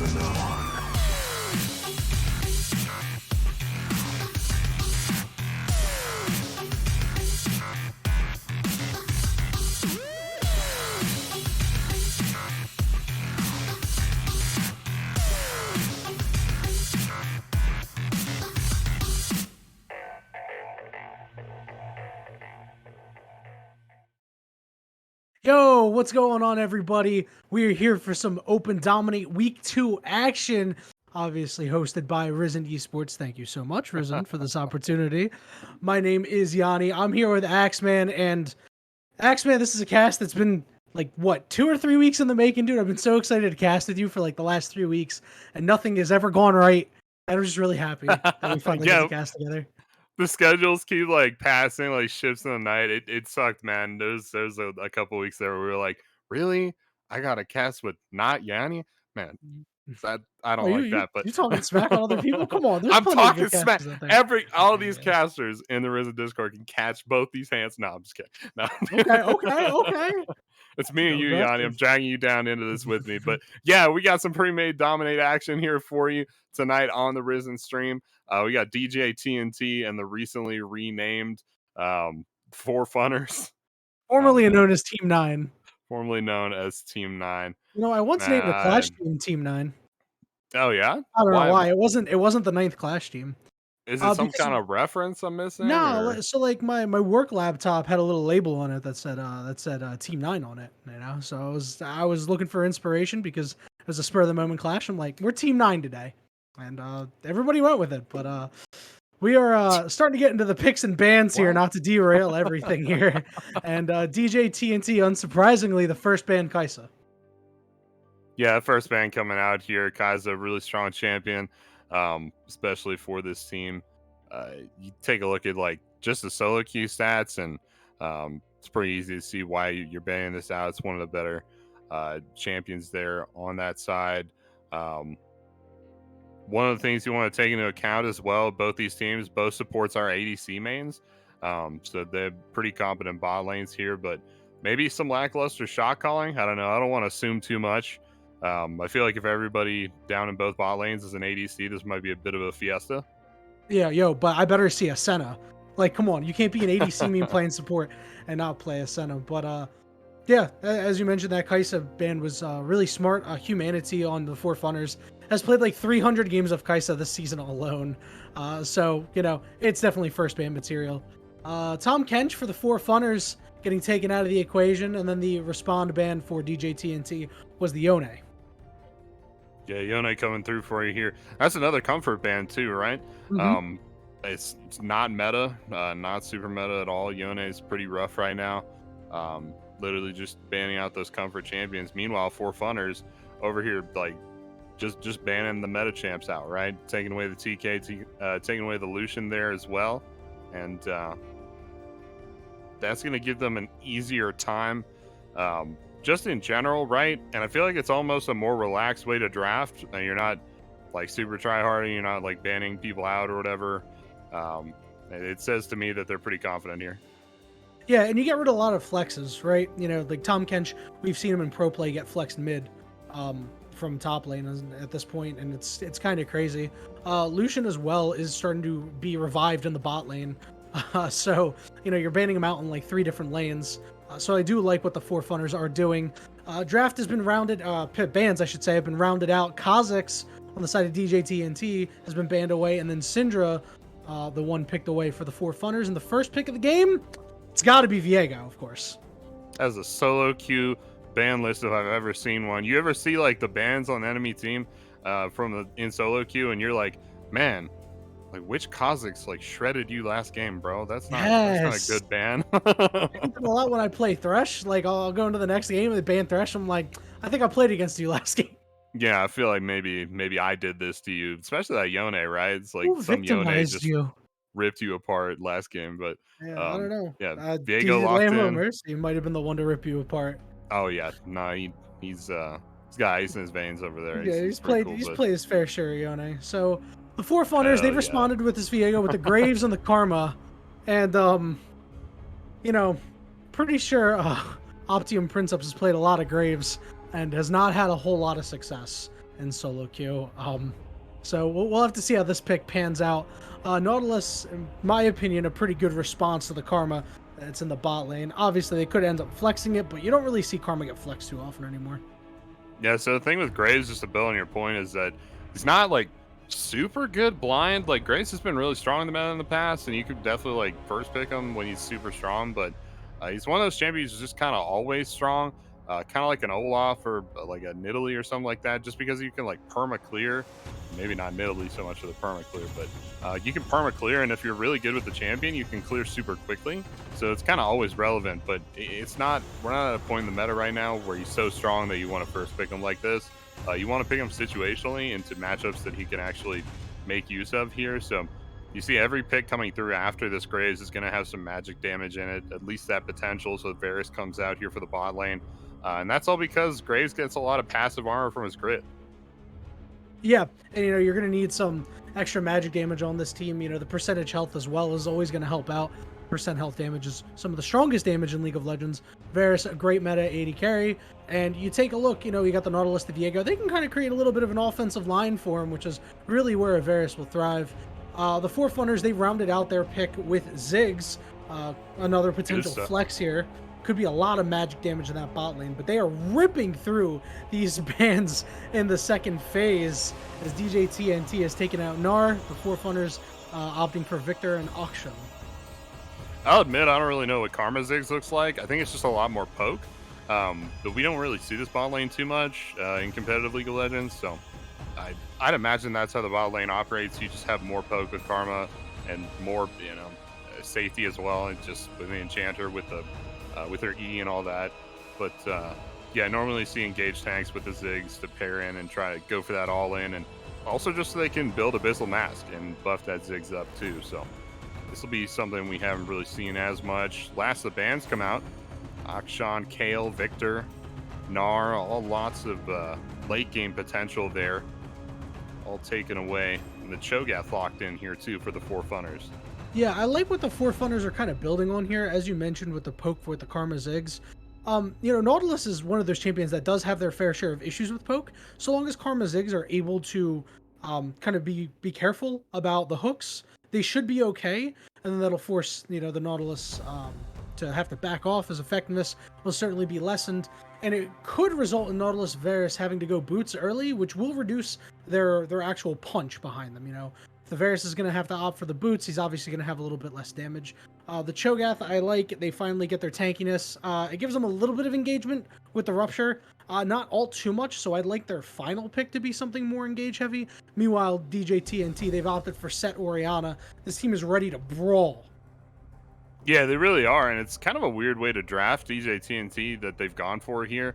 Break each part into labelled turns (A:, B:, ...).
A: moving on.
B: Yo, what's going on, everybody? We are here for some Open Dominate Week 2 action, obviously hosted by Risen Esports. Thank you so much, Risen, for this opportunity. My name is Yanni. I'm here with Axeman, and Axeman, this is a cast that's been, like, what, 2 or 3 weeks in the making, dude? I've been so excited to cast with you for, like, the last 3 weeks, and nothing has ever gone right. And I'm just really happy that we finally get
C: Yeah,
B: to cast together.
C: the schedules keep like passing like shifts in the night. It sucked, man. There's a couple weeks there where we were like, really? I got a cast with not Yanni? Man, that I
B: Oh,
C: don't like that. But
B: you talking smack on other people? Come on, there's
C: I'm
B: plenty of
C: talking
B: good
C: smack.
B: casters out there.
C: All
B: Okay,
C: these
B: yeah.
C: casters in the Risen Discord can catch both these hands. No, I'm just kidding. No.
B: Okay.
C: It's me and you, Yanni. I'm
B: Aggressive.
C: dragging you down into this with me. But yeah, we got some pre-made dominate action here for you tonight on the Risen stream. We got DJ TNT and the recently renamed 4Funners,
B: Formerly
C: man,
B: known as Team 9.
C: formerly known as Team 9.
B: You know, I once named a Clash
C: Man.
B: team Team 9.
C: Oh, yeah?
B: I don't know
C: Why?
B: why. It wasn't the ninth Clash team.
C: Is it some
B: Because
C: kind of reference I'm missing?
B: no,
C: Or
B: so like my work laptop had a little label on it that said Team 9 on it, you know. So I was looking for inspiration because it was a spur of the moment Clash. I'm like, we're Team 9 today. And everybody went with it, but we are starting to get into the picks and bans here,
C: what?
B: not to derail everything here. And DJ TNT, unsurprisingly, the first ban Kaisa.
C: Yeah, first band coming out here. Kai's a really strong champion, especially for this team. You take a look at like just the solo queue stats, and it's pretty easy to see why you're banning this out. It's one of the better champions there on that side. One of the things you want to take into account as well, both these teams, both supports our ADC mains. So they're pretty competent bot lanes here, but maybe some lackluster shot calling. I don't know. I don't want to assume too much. I feel like if everybody down in both bot lanes is an ADC, this might be a bit of a fiesta.
B: Yeah, but I better see a Senna. Like, come on, you can't be an ADC meme playing support and not play a Senna. But yeah, as you mentioned, that Kaisa ban was really smart. Humanity on the 4Funners has played like 300 games of Kaisa this season alone. So, you know, it's definitely first ban material. Tom Kench for the 4Funners getting taken out of the equation, and then the respond ban for DJ TNT was the Yone.
C: Yeah, Yone coming through for you here. That's another comfort ban too, right?
B: Mm-hmm.
C: It's not meta, not super meta at all. Yone is pretty rough right now. Literally just banning out those comfort champions. Meanwhile, 4Funners over here, like just banning the meta champs out, right? Taking away the TK, taking away the Lucian there as well, and that's going to give them an easier time. Just in general, right? And I feel like it's almost a more relaxed way to draft. You're not like super try-harding, you're not like banning people out or whatever. It says to me that they're pretty confident here.
B: Yeah, and you get rid of a lot of flexes, right? You know, like Tom Kench, we've seen him in pro play get flexed mid from top lane at this point, and it's kind of crazy. Lucian as well is starting to be revived in the bot lane. So, you know, you're banning him out in like 3 different lanes. So I do like what the 4Funners are doing. Draft has been rounded, bans I should say, have been rounded out. Kha'Zix on the side of DJ TNT has been banned away, and then Syndra, the one picked away for the 4Funners. And the first pick of the game, it's got to be Viego, of course.
C: As a solo queue ban list, if I've ever seen one. You ever see like the bans on the enemy team from in solo queue, and you're like, man, like which Kha'Zix like shredded you last game, bro? That's not a good ban.
B: I think a lot when I play Thresh. Like I'll go into the next game and they ban Thresh. I'm like, I think I played against you last game.
C: Yeah, I feel like maybe I did this to you, especially that Yone, right? It's like
B: Who
C: some Yone
B: victimized
C: just
B: you?
C: ripped you apart last game, but
B: Yeah, I don't know.
C: yeah,
B: DJ
C: Viego locked
B: Lambo
C: in.
B: Mercy might have been the one to rip you apart.
C: Oh yeah, no, he's got ice in his veins over there.
B: Yeah,
C: He's pretty cool,
B: he's
C: but
B: played his fair share of Yone. So the 4Funners, they've
C: yeah.
B: responded with this Viego with the Graves and the Karma, and you know, pretty sure Optium Princeps has played a lot of Graves and has not had a whole lot of success. in solo queue. So we'll have to see how this pick pans out. Nautilus, in my opinion, a pretty good response to the Karma that's in the bot lane. Obviously, they could end up flexing it, but you don't really see Karma get flexed too often anymore.
C: Yeah, so the thing with Graves, just to build on your point, is that he's not like super good blind. Like Graves has been really strong in the meta in the past, and you could definitely like first pick him when he's super strong. But he's one of those champions who's just kind of always strong, kind of like an Olaf or like a Nidalee or something like that. Just because you can like perma clear, maybe not Nidalee so much for the perma clear, but you can perma clear, and if you're really good with the champion, you can clear super quickly. So it's kind of always relevant, but it's not. We're not at a point in the meta right now where he's so strong that you want to first pick him like this. You want to pick him situationally into matchups that he can actually make use of here. So you see every pick coming through after this Graves is going to have some magic damage in it, at least that potential. So Varus comes out here for the bot lane, and that's all because Graves gets a lot of passive armor from his grid.
B: Yeah, and you're gonna need some extra magic damage on this team. The percentage health as well is always gonna help out. Percent health damage is some of the strongest damage in League of Legends. Varus, a great meta 80 carry, and you take a look. You got the Nautilus, the Viego. They can kind of create a little bit of an offensive line for him, which is really where a Varus will thrive. The 4Funners, they rounded out their pick with Ziggs, another potential flex here. Could be a lot of magic damage in that bot lane, but they are ripping through these bans in the second phase as DJ TNT has taken out Gnar, the 4Funners opting for Victor and Auction.
C: I'll admit I don't really know what Karma Ziggs looks like. I think it's just a lot more poke, but we don't really see this bot lane too much in competitive League of Legends, so I'd imagine that's how the bot lane operates. You just have more poke with Karma and more, safety as well, and just with the Enchanter with her E and all that. But yeah, normally see engaged tanks with the Ziggs to pair in and try to go for that all in, and also just so they can build Abyssal Mask and buff that Ziggs up too. So this will be something we haven't really seen as much. Last of the bans come out. Akshan, Kale, Victor, Gnar, all lots of late game potential there. All taken away. And the Cho'Gath locked in here too for the 4Funners.
B: Yeah, I like what the 4Funners are kind of building on here, as you mentioned with the poke with the Karma Ziggs. Nautilus is one of those champions that does have their fair share of issues with poke. So long as Karma Ziggs are able to kind of be careful about the hooks, they should be okay. And then that'll force the Nautilus to have to back off. His effectiveness will certainly be lessened, and it could result in Nautilus Varus having to go boots early, which will reduce their actual punch behind them. If the Varus is going to have to opt for the boots, he's obviously going to have a little bit less damage. The Cho'Gath, I like. They finally get their tankiness. It gives them a little bit of engagement with the Rupture. Not all too much, so I'd like their final pick to be something more engage heavy. Meanwhile, DJ TNT, they've opted for Set Orianna. This team is ready to brawl.
C: Yeah, they really are, and it's kind of a weird way to draft DJ TNT that they've gone for here.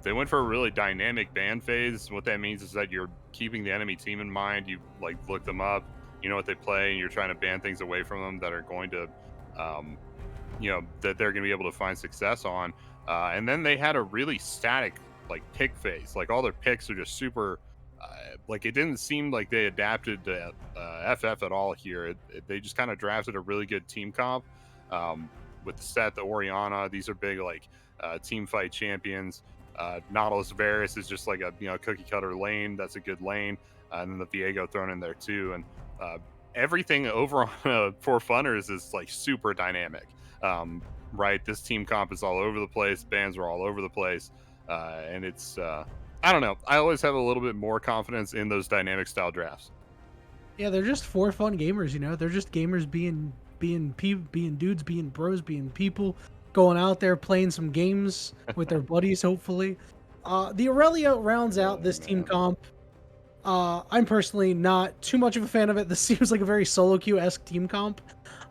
C: They went for a really dynamic ban phase. What that means is that you're keeping the enemy team in mind. You look them up, you know what they play, and you're trying to ban things away from them that are going to, that they're going to be able to find success on. And then they had a really static pick phase. All their picks are just super. It didn't seem like they adapted to FF at all here. They just kind of drafted a really good team comp with the set, the Orianna. These are big team fight champions. Nautilus Varus is just like a cookie cutter lane. That's a good lane, and then the Viego thrown in there too. And everything over on 4Funners is super dynamic. Right, this team comp is all over the place. Bans are all over the place, and it's. I don't know. I always have a little bit more confidence in those dynamic style drafts.
B: Yeah, they're just for fun gamers. They're just gamers being dudes, being bros, being people, going out there playing some games with their buddies. Hopefully, the Aurelia rounds out this team comp. I'm personally not too much of a fan of it. This seems like a very solo queue-esque team comp.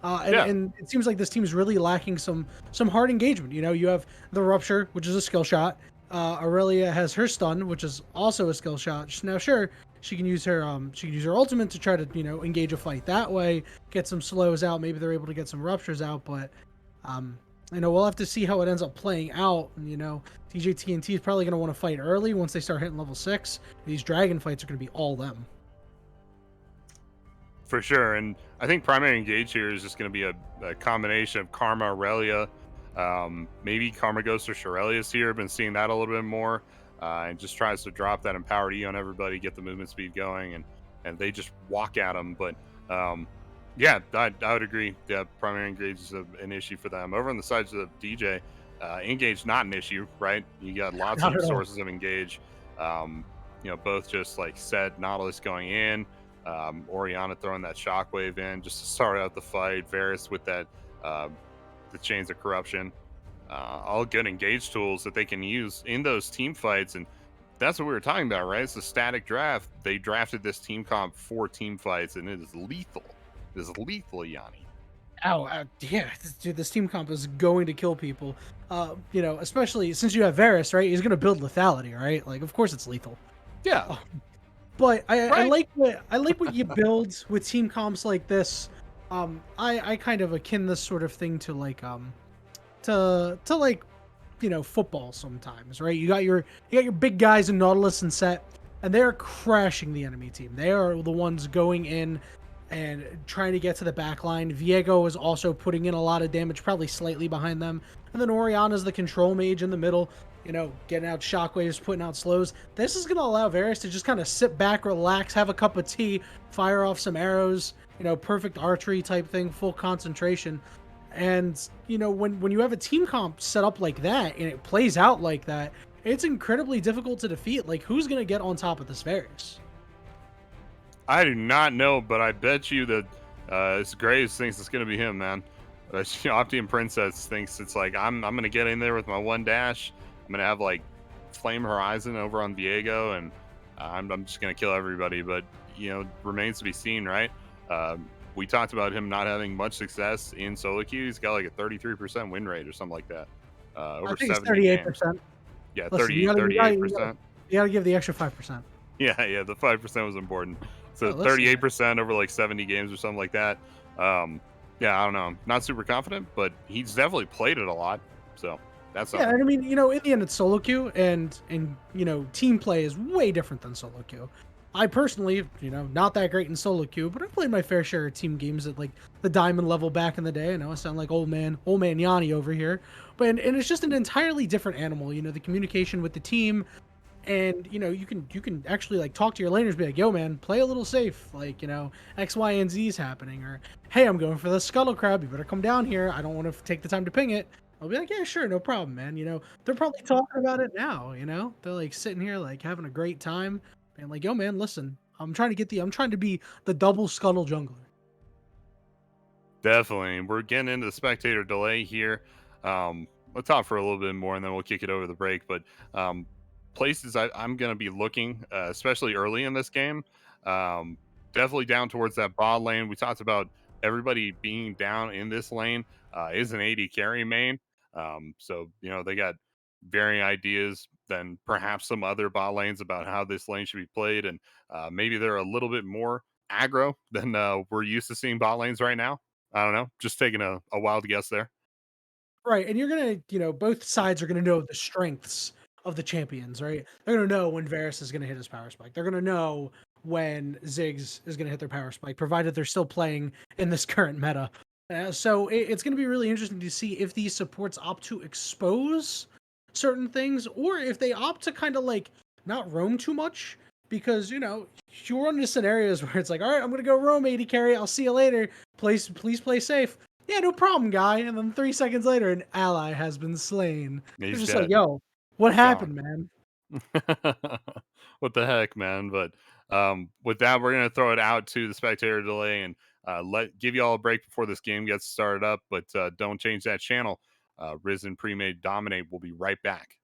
B: And it seems like this team is really lacking some hard engagement. You have the Rupture, which is a skill shot. Aurelia has her stun, which is also a skill shot. Now, sure, she can use her ultimate to try to engage a fight that way, get some slows out. Maybe they're able to get some ruptures out, but we'll have to see how it ends up playing out. And, DJ TNT is probably going to want to fight early once they start hitting level 6. These dragon fights are going to be all them.
C: For sure, and I think primary engage here is just going to be a combination of Karma, Aurelia, maybe Karma Ghost or Shurelius here. I've been seeing that a little bit more. and just tries to drop that empowered E on everybody, get the movement speed going, and they just walk at him. But yeah, I would agree. Yeah, primary engage is an issue for them. Over on the sides of DJ, engage not an issue, right? You got lots
B: Not
C: of
B: at all.
C: sources of engage. Um, both just like said, Nautilus going in, Oriana throwing that shockwave in just to start out the fight. Varus with that the chains of corruption. All good engage tools that they can use in those team fights, and that's what we were talking about, right? It's a static draft. They drafted this team comp for team fights, and it is lethal. It is lethal, Yanni.
B: Oh, yeah, dude, this team comp is going to kill people. Especially since you have Varus, right? He's going to build lethality, right? Like, of course it's lethal.
C: Yeah,
B: Oh, but I
C: right.
B: like what you build with team comps like this. I kind of akin this sort of thing to like to like football sometimes, right? You got your big guys in Nautilus and Set, and they're crashing the enemy team. They are the ones going in and trying to get to the back line. Viego is also putting in a lot of damage, probably slightly behind them. And then Oriana's the control mage in the middle, getting out shockwaves, putting out slows. This is going to allow Varus to just kind of sit back, relax, have a cup of tea, fire off some arrows, perfect archery type thing, full concentration. And, when you have a team comp set up like that and it plays out like that, it's incredibly difficult to defeat. Like, who's going to get on top of this Varus?
C: I do not know, but I bet you that Graves thinks it's going to be him, man. Optium Princess thinks it's like I'm going to get in there with my one dash. I'm going to have like Flame Horizon over on Viego, and I'm just going to kill everybody. But remains to be seen, right? We talked about him not having much success in solo queue. He's got like a 33% win rate or something like that.
B: I
C: Over
B: think it's
C: 70 games.
B: 38%.
C: Yeah,
B: Listen,
C: 38%.
B: you gotta give the extra 5%.
C: Yeah, the 5% was important. So
B: Oh, listen,
C: 38% over like 70 games or something like that. Yeah, I don't know. Not super confident, but he's definitely played it a lot. So that's
B: yeah,
C: something.
B: and I mean, in the end, it's solo queue, and team play is way different than solo queue. I personally, not that great in solo queue, but I've played my fair share of team games at like the diamond level back in the day. I know I sound like old man Yanni over here, but and it's just an entirely different animal. The communication with the team, and you can actually like talk to your laners, be like, yo man, play a little safe, like X, Y, and Z is happening, or hey, I'm going for the scuttle crab, you better come down here, I don't want to take the time to ping it. I'll be like, yeah, sure, no problem, man. They're probably talking about it now. They're like sitting here like having a great time, and like, yo man, listen, I'm trying to be the double scuttle jungler.
C: Definitely. We're getting into the spectator delay here. Let's talk for a little bit more and then we'll kick it over the break. But places I'm going to be looking, especially early in this game, um, definitely down towards that bot lane. We talked about everybody being down in this lane is an AD carry main. So, they got varying ideas than perhaps some other bot lanes about how this lane should be played. And maybe they're a little bit more aggro than we're used to seeing bot lanes right now. I don't know. Just taking a wild guess there.
B: Right, and you're gonna, both sides are gonna know the strengths of the champions, right? They're gonna know when Varus is gonna hit his power spike. They're gonna know when Ziggs is gonna hit their power spike, provided they're still playing in this current meta. So it's gonna be really interesting to see if these supports opt to expose certain things, or if they opt to kind of like not roam too much, because you run into scenarios where it's like, all right, I'm gonna go roam 80 carry. I'll see you later. Please play safe. Yeah, no problem, guy. And then 3 seconds later, an ally has been slain. They're
C: He's
B: just like,
C: dead.
B: yo, what
C: Gone.
B: happened, man?
C: What the heck, man? But with that, we're gonna throw it out to the spectator delay and give you all a break before this game gets started up. But don't change that channel. Risen Premade Dominate. We'll be right back.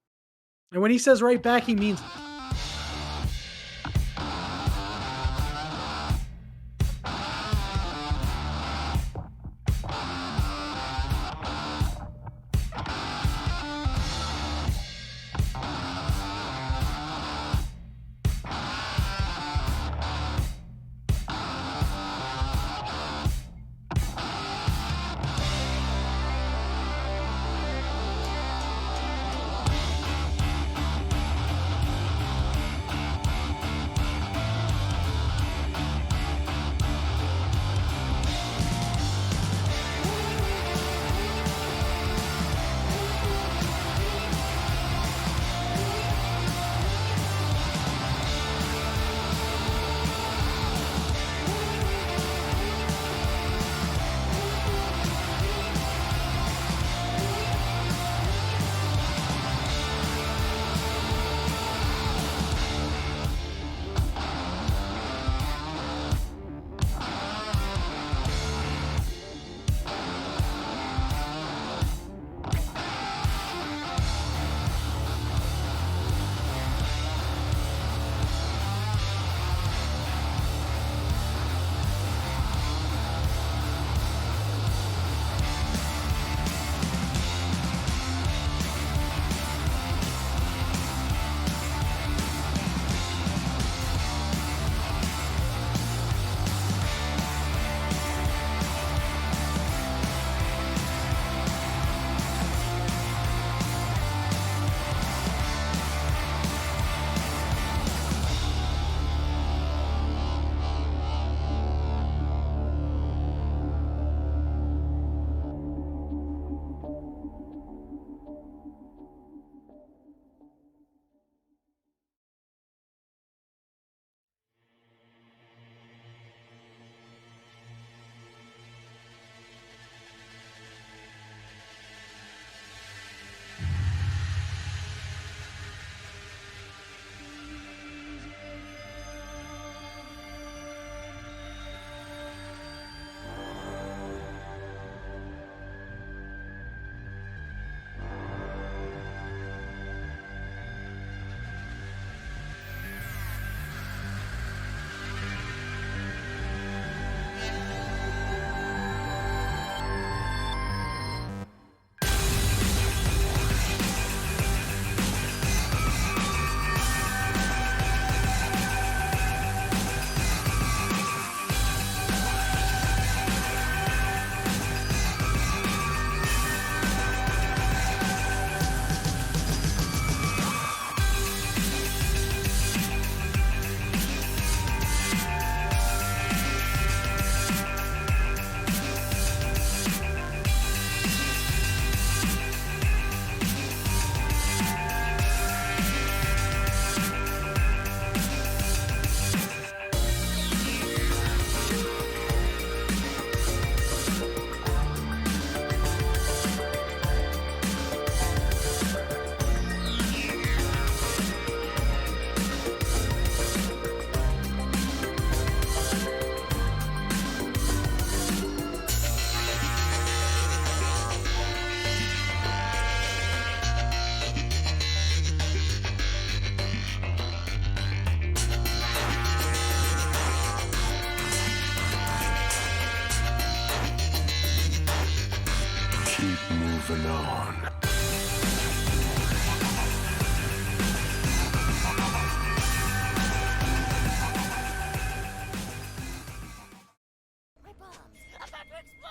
B: And when he says right back, he means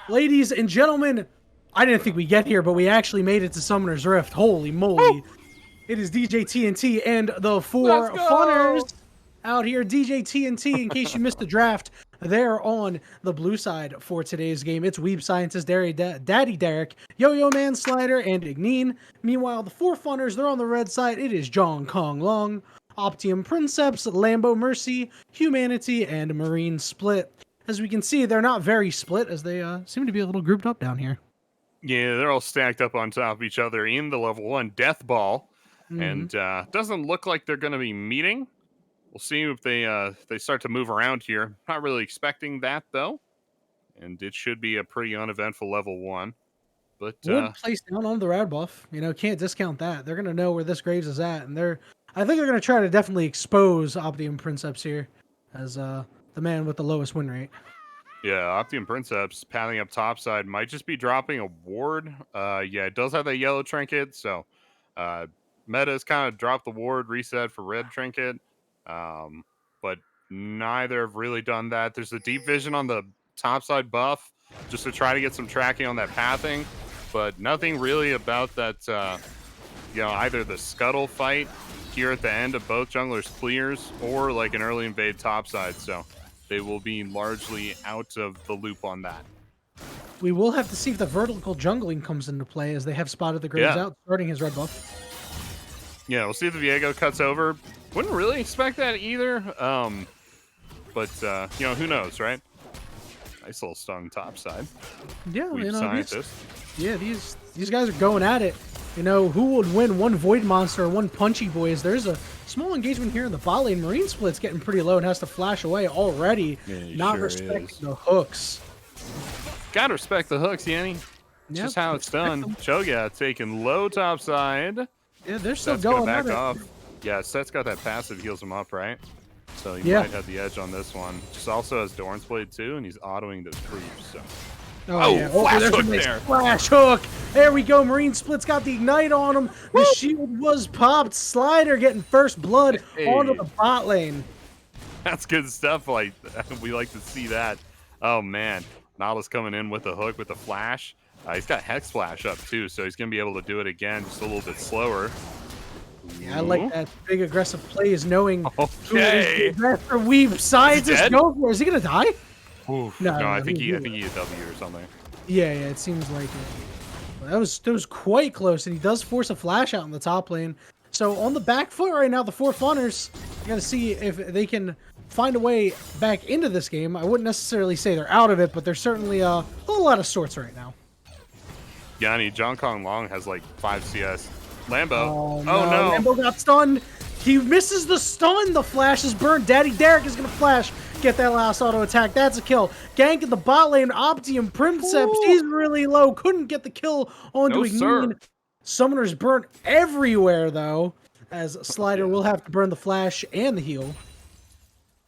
B: Ladies and gentlemen, I didn't think we'd get here, but we actually made it to Summoner's Rift. Holy moly. It is DJ TNT and the
C: Let's
B: 4Funners
C: go!
B: out here. DJ TNT, in case you missed the draft, they're on the blue side for today's game. It's Weeb Scientist, Daddy Derek, Yo-Yo Man Slider, and Igneen. Meanwhile, the 4Funners, they're on the red side. It is Jong Kong Long, Optium Princeps, Lambo Mercy, Humanity, and Marine Split. As we can see, they're not very split, as they seem to be a little grouped up down here.
C: Yeah, they're all stacked up on top of each other in the level 1 death ball. And doesn't look like they're going to be meeting. We'll see if they start to move around here. Not really expecting that, though. And it should be a pretty uneventful level 1. But
B: Would place down on the rad buff. You know, can't discount that. They're gonna know where this Graves is at, and I think they're gonna try to definitely expose Optium Princeps here as the man with the lowest win rate.
C: yeah, Optium Princeps padding up topside might just be dropping a ward. Yeah, it does have that yellow trinket, so Meta's kind of dropped the ward reset for red trinket. But neither have really done that. There's a deep vision on the topside buff just to try to get some tracking on that pathing, but nothing really about that, either the scuttle fight here at the end of both junglers clears or like an early invade topside, so they will be largely out of the loop on that.
B: We will have to see if the vertical jungling comes into play, as they have spotted the Graves out, starting his red buff.
C: Yeah, we'll see if the Viego cuts over. Wouldn't really expect that either. But who knows, right? Nice little stung topside.
B: Yeah,
C: Scientist.
B: These guys are going at it. You know, who would win, one Void Monster or one Punchy Boys? There's a small engagement here in the bot lane. Marine Split's getting pretty low and has to flash away already. Not respecting the hooks.
C: Gotta respect the hooks, Yanni. It's just how it's done. Cho'Gath taking low topside.
B: Yeah, they're still
C: Set's
B: going
C: gonna
B: at
C: back
B: it.
C: off. Yeah, Set's got that passive, heals him up, right? So he might have the edge on this one. Just also has Dorn's Blade too, and he's autoing those creeps. So. Flash hook there.
B: Flash hook. There we go. Marine Split's got the ignite on him. The shield was popped. Slider getting first blood onto the bot lane.
C: That's good stuff. Like we like to see that. Oh man, Nautilus coming in with the hook with the flash. He's got Hex Flash up too, so he's gonna be able to do it again, just a little bit slower.
B: Yeah, I like that big aggressive plays, knowing who
C: Okay.
B: is the best for Weeb Scientist. Go for it. Is he gonna die?
C: Oof.
B: No,
C: I think he a W or something.
B: Yeah, it seems like it. That was quite close, and he does force a flash out in the top lane. So on the back foot right now, the 4Funners, you gotta see if they can find a way back into this game. I wouldn't necessarily say they're out of it, but they're certainly a little out of sorts right now.
C: Yanni, Jong Kong Long has like 5 CS. Lambo.
B: Oh no.
C: No.
B: Lambo got stunned. He misses the stun. The flash is burned. Daddy Derek is going to flash. Get that last auto attack. That's a kill. Gank in the bot lane. Optium Princeps. He's really low. Couldn't get the kill onto Igneen. Summoner's burnt everywhere, though, as Slider will have to burn the flash and the heal.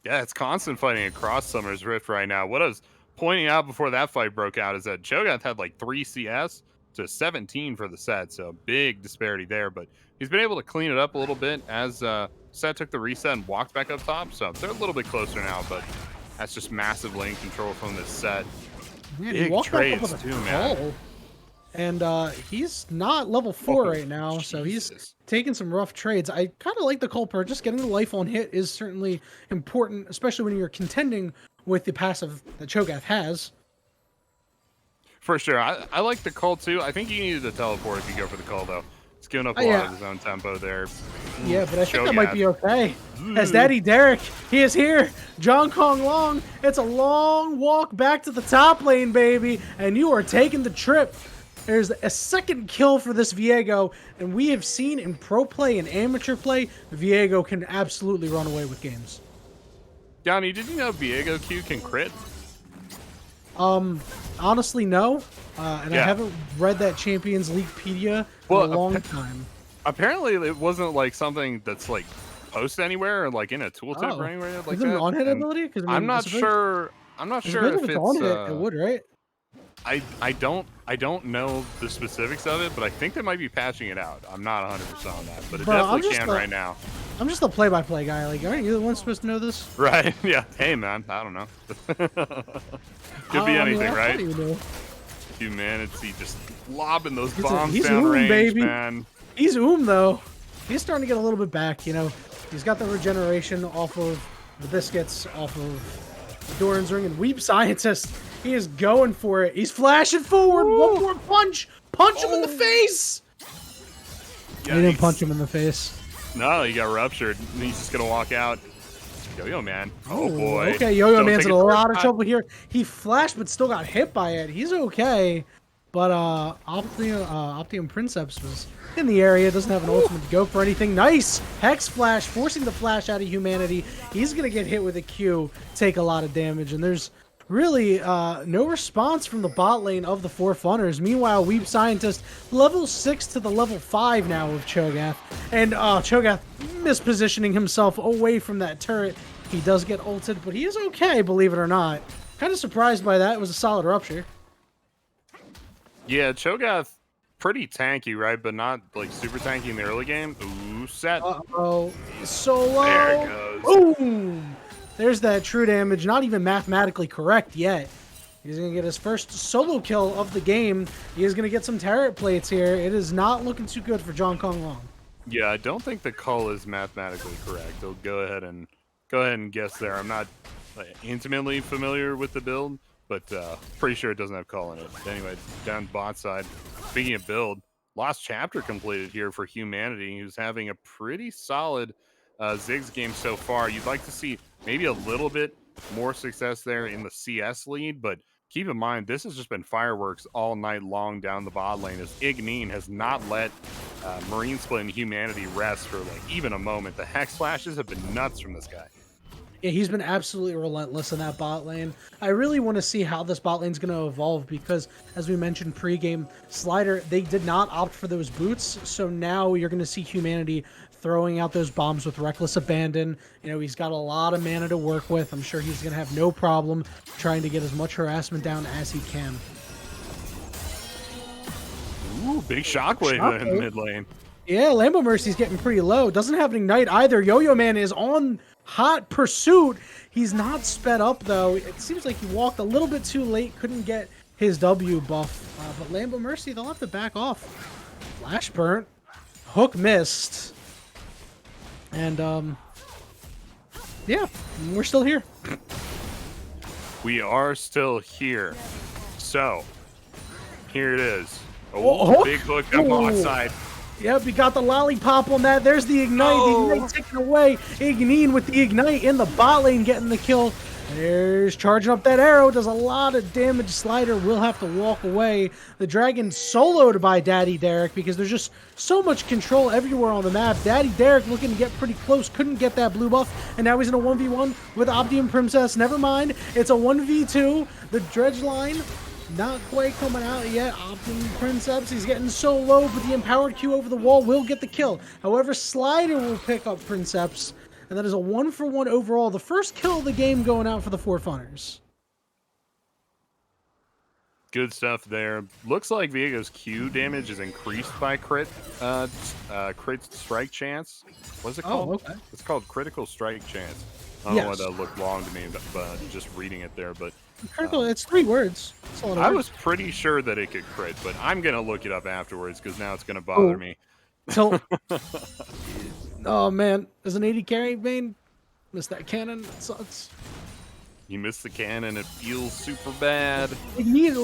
C: Yeah, it's constant fighting across Summoner's Rift right now. What I was pointing out before that fight broke out is that Cho'Gath had like 3 CS to 17 for the set, so big disparity there, but he's been able to clean it up a little bit as Set took the reset and walked back up top, so they're a little bit closer now, but that's just massive lane control from this Set.
B: Man,
C: big trades too, man.
B: And he's not level 4 right now, so he's taking some rough trades. I kind of like the Cole purchase. Getting the life on hit is certainly important, especially when you're contending with the passive that Cho'Gath has.
C: For sure. I like the call too. I think he needed to teleport if you go for the call, though. He's giving up a lot of his own tempo there.
B: Yeah, but I think that might be okay. As Daddy Derek, he is here. Jong Kong Long, it's a long walk back to the top lane, baby, and you are taking the trip. There's a second kill for this Viego, and we have seen in pro play and amateur play, Viego can absolutely run away with games.
C: Donnie, did you know Viego Q can crit?
B: Honestly, no. And I haven't read that Champions Leaguepedia in a long time.
C: Apparently, it wasn't like something that's like posted anywhere or like in a tooltip or anywhere like
B: that. Is it an on-hit ability?
C: Because I'm not sure. I'm not sure if it's
B: on hit. It would, right?
C: I don't know the specifics of it, but I think they might be patching it out. I'm not 100% on that, but it definitely can right now.
B: I'm just a play-by-play guy. Like, aren't you the one supposed to know this?
C: Right? Yeah. Hey, man. I don't know. Could be anything, right? Humanity just lobbing those
B: He's
C: bombs
B: he's
C: down range,
B: baby.
C: man.
B: He's though. He's starting to get a little bit back, you know. He's got the regeneration off of the biscuits, off of Doran's ring, and Weep Scientist. He is going for it. He's flashing forward.
C: Woo!
B: One more punch. Punch him in the face.
C: Yeah,
B: He didn't punch him in the face.
C: No, he got ruptured. And he's just gonna walk out. Yo-Yo Man. Oh boy.
B: Okay, Yo-Yo
C: Don't
B: Man's
C: take
B: in
C: it
B: a
C: too
B: lot of
C: hard.
B: trouble here. He flashed, but still got hit by it. He's okay. But Optium Princeps was in the area. Doesn't have an ultimate to go for anything. Nice Hex Flash, forcing the flash out of Humanity. He's gonna get hit with a Q, take a lot of damage, and there's really no response from the bot lane of the 4Funners. Meanwhile, Weep Scientist level 6 to the level 5 now with Cho'Gath, and Cho'Gath mispositioning himself away from that turret. He does get ulted, but he is okay, believe it or not. Kind of surprised by that. It was a solid rupture.
C: Yeah, Cho'Gath pretty tanky, right? But not like super tanky in the early game. Ooh, set.
B: Uh-oh. Solo.
C: There it goes.
B: Boom. There's that true damage. Not even mathematically correct yet. He's going to get his first solo kill of the game. He is going to get some turret plates here. It is not looking too good for John Kong Long.
C: Yeah, I don't think the call is mathematically correct. I'll go ahead and guess there. I'm not intimately familiar with the build, but pretty sure it doesn't have call in it. Anyway, down bot side. Speaking of build, lost chapter completed here for Humanity, who's having a pretty solid Ziggs game so far. You'd like to see maybe a little bit more success there in the CS lead, but keep in mind, this has just been fireworks all night long down the bot lane as Igneen has not let Marine Split and Humanity rest for like even a moment. The Hex Flashes have been nuts from this guy.
B: Yeah, he's been absolutely relentless in that bot lane. I really want to see how this bot lane's going to evolve because, as we mentioned pregame, Slider, they did not opt for those boots, so now you're going to see Humanity throwing out those bombs with reckless abandon. You know, he's got a lot of mana to work with. I'm sure he's going to have no problem trying to get as much harassment down as he can.
C: Ooh, big shockwave in the mid lane.
B: Yeah, Lambo Mercy's getting pretty low. Doesn't have an ignite either. Yo-Yo Man is on hot pursuit. He's not sped up, though. It seems like he walked a little bit too late. Couldn't get his W buff. But Lambo Mercy, they'll have to back off. Flash burnt. Hook missed. And, yeah, we're still here.
C: We are still here. So, here it is.
B: Oh,
C: big hook on bot side.
B: Yep, we got the lollipop on that. There's the ignite.
C: Oh.
B: The ignite taken away. Igneen with the ignite in the bot lane getting the kill. There's charging up that arrow. Does a lot of damage. Slider will have to walk away. The dragon soloed by Daddy Derek because there's just so much control everywhere on the map. Daddy Derek looking to get pretty close. Couldn't get that blue buff. And now he's in a 1v1 with Optium Princess. Never mind. It's a 1v2. The dredge line not quite coming out yet. Optium Princeps, he's getting so low, but the empowered Q over the wall will get the kill. However, Slider will pick up Princeps, and that is a 1-for-1 overall. The first kill of the game going out for the 4Funners.
C: Good stuff there. Looks like Viego's Q damage is increased by crit strike chance. What's it called?
B: Oh, okay.
C: It's called critical strike chance. I don't know why that looked long to me, but just reading it there. But
B: Critical, it's 3 words. That's a lot of
C: I
B: words.
C: was pretty sure that it could crit, but I'm gonna look it up afterwards because now it's gonna bother me.
B: So, oh man, there's an 80 carry vein. Missed that cannon. It sucks.
C: You missed the cannon. It feels super bad.
B: Igneen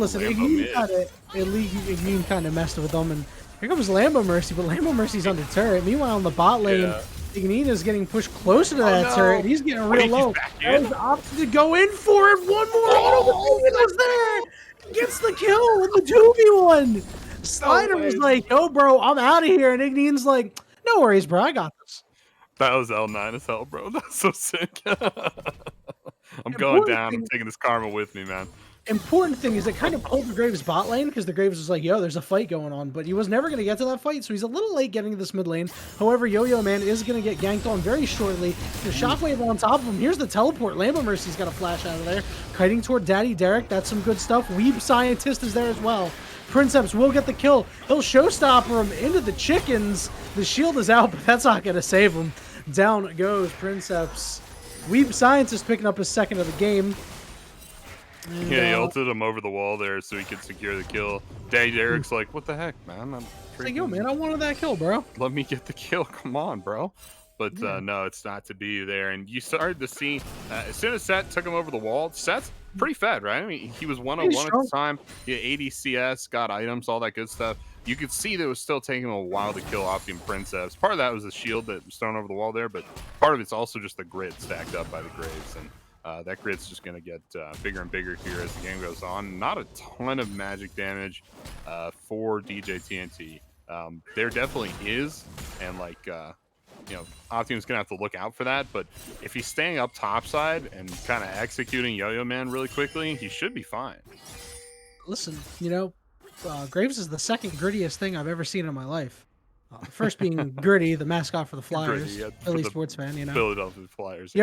B: kind of messed with them, and here comes Lambo Mercy, but Lambo Mercy's under turret. Meanwhile, on the bot lane, Igneen is getting pushed closer to that turret. He's getting real low. He's opted to go in for it. One more. Oh, he was there. Gets the kill with the 2v1. Slider was like, yo, bro, I'm out of here. And Igneen's like, no worries, bro. I got this.
C: That was L9 as hell, bro. That's so sick. I'm going down. I'm taking this karma with me, man.
B: Important thing is it kind of pulled the Graves bot lane because the Graves was like, yo, there's a fight going on, but he was never going to get to that fight, so he's a little late getting to this mid lane. However, Yo-Yo Man is going to get ganked on very shortly. The shockwave on top of him. Here's the teleport. Lambo Mercy's got a flash out of there. Kiting toward Daddy Derek. That's some good stuff. Weeb Scientist is there as well. Princeps will get the kill. He'll showstopper him into the chickens. The shield is out, but that's not going to save him. Down goes Princeps. Weeb Scientist picking up his second of the game. And,
C: Yeah, he ulted him over the wall there so he could secure the kill. Derek's like, what the heck, man? I'm
B: it's like, yo, man, I wanted that kill, bro.
C: let me get the kill. Come on, bro. But
B: Yeah.
C: no, it's not to be there. And you started to see, as soon as Set took him over the wall, Set's pretty fed, right? I mean, he was 101
B: He's
C: at
B: strong.
C: the time. He had 80 CS, got items, all that good stuff. You could see that it was still taking him a while to kill Optium Princess. Part of that was the shield that was thrown over the wall there, but part of it's also just the grid stacked up by the Graves. And that grid's just going to get bigger and bigger here as the game goes on. Not a ton of magic damage for DJ TNT. There definitely is, and like Optium's gonna have to look out for that. But if he's staying up topside and kind of executing Yo-Yo Man really quickly, he should be fine.
B: Listen, Graves is the second grittiest thing I've ever seen in my life. First being Gritty, the mascot for the Flyers,
C: Gritty, yeah,
B: Philly
C: for the
B: sports fan.
C: Philadelphia Flyers.
B: You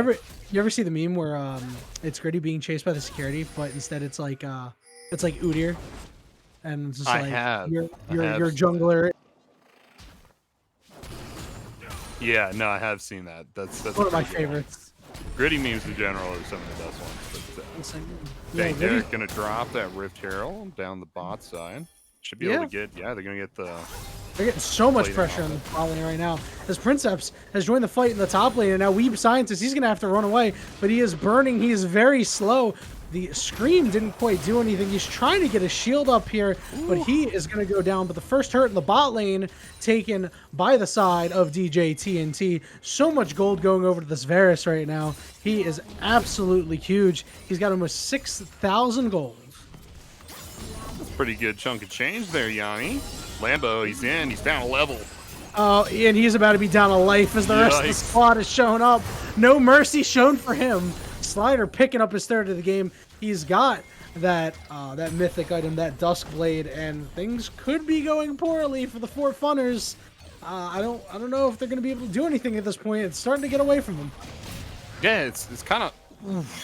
B: ever see the meme where it's Gritty being chased by the security, but instead it's like Udyr, and it's just
C: I
B: like
C: have.
B: you're
C: I have
B: a
C: seen
B: jungler.
C: Yeah, no, I have seen that. That's
B: One of my
C: pretty good one.
B: favorites.
C: Gritty memes in general are some of the best ones. But,
B: It's like,
C: dang,
B: Gritty-
C: Derek gonna drop that Rift Herald down the bot side. Should be able to get. Yeah, they're gonna get the.
B: They're getting so much
C: Played
B: pressure
C: off
B: on the bot lane right now. As Princeps has joined the fight in the top lane, and now Weeb Scientist, he's going to have to run away, but he is burning. He is very slow. The Scream didn't quite do anything. He's trying to get a shield up here, but he is going to go down. But the first hurt in the bot lane taken by the side of DJ TNT. So much gold going over to this Varus right now. He is absolutely huge. He's got almost 6,000 gold.
C: Pretty good chunk of change there, Yanni. Lambo, he's in. He's down a level.
B: Oh, and he's about to be down a life as the rest of the
C: Yikes.
B: squad is showing up. No mercy shown for him. Slider picking up his third of the game. He's got that mythic item, that Dusk Blade, and things could be going poorly for the 4Funners. I don't know if they're going to be able to do anything at this point. It's starting to get away from them.
C: Yeah, it's kind of.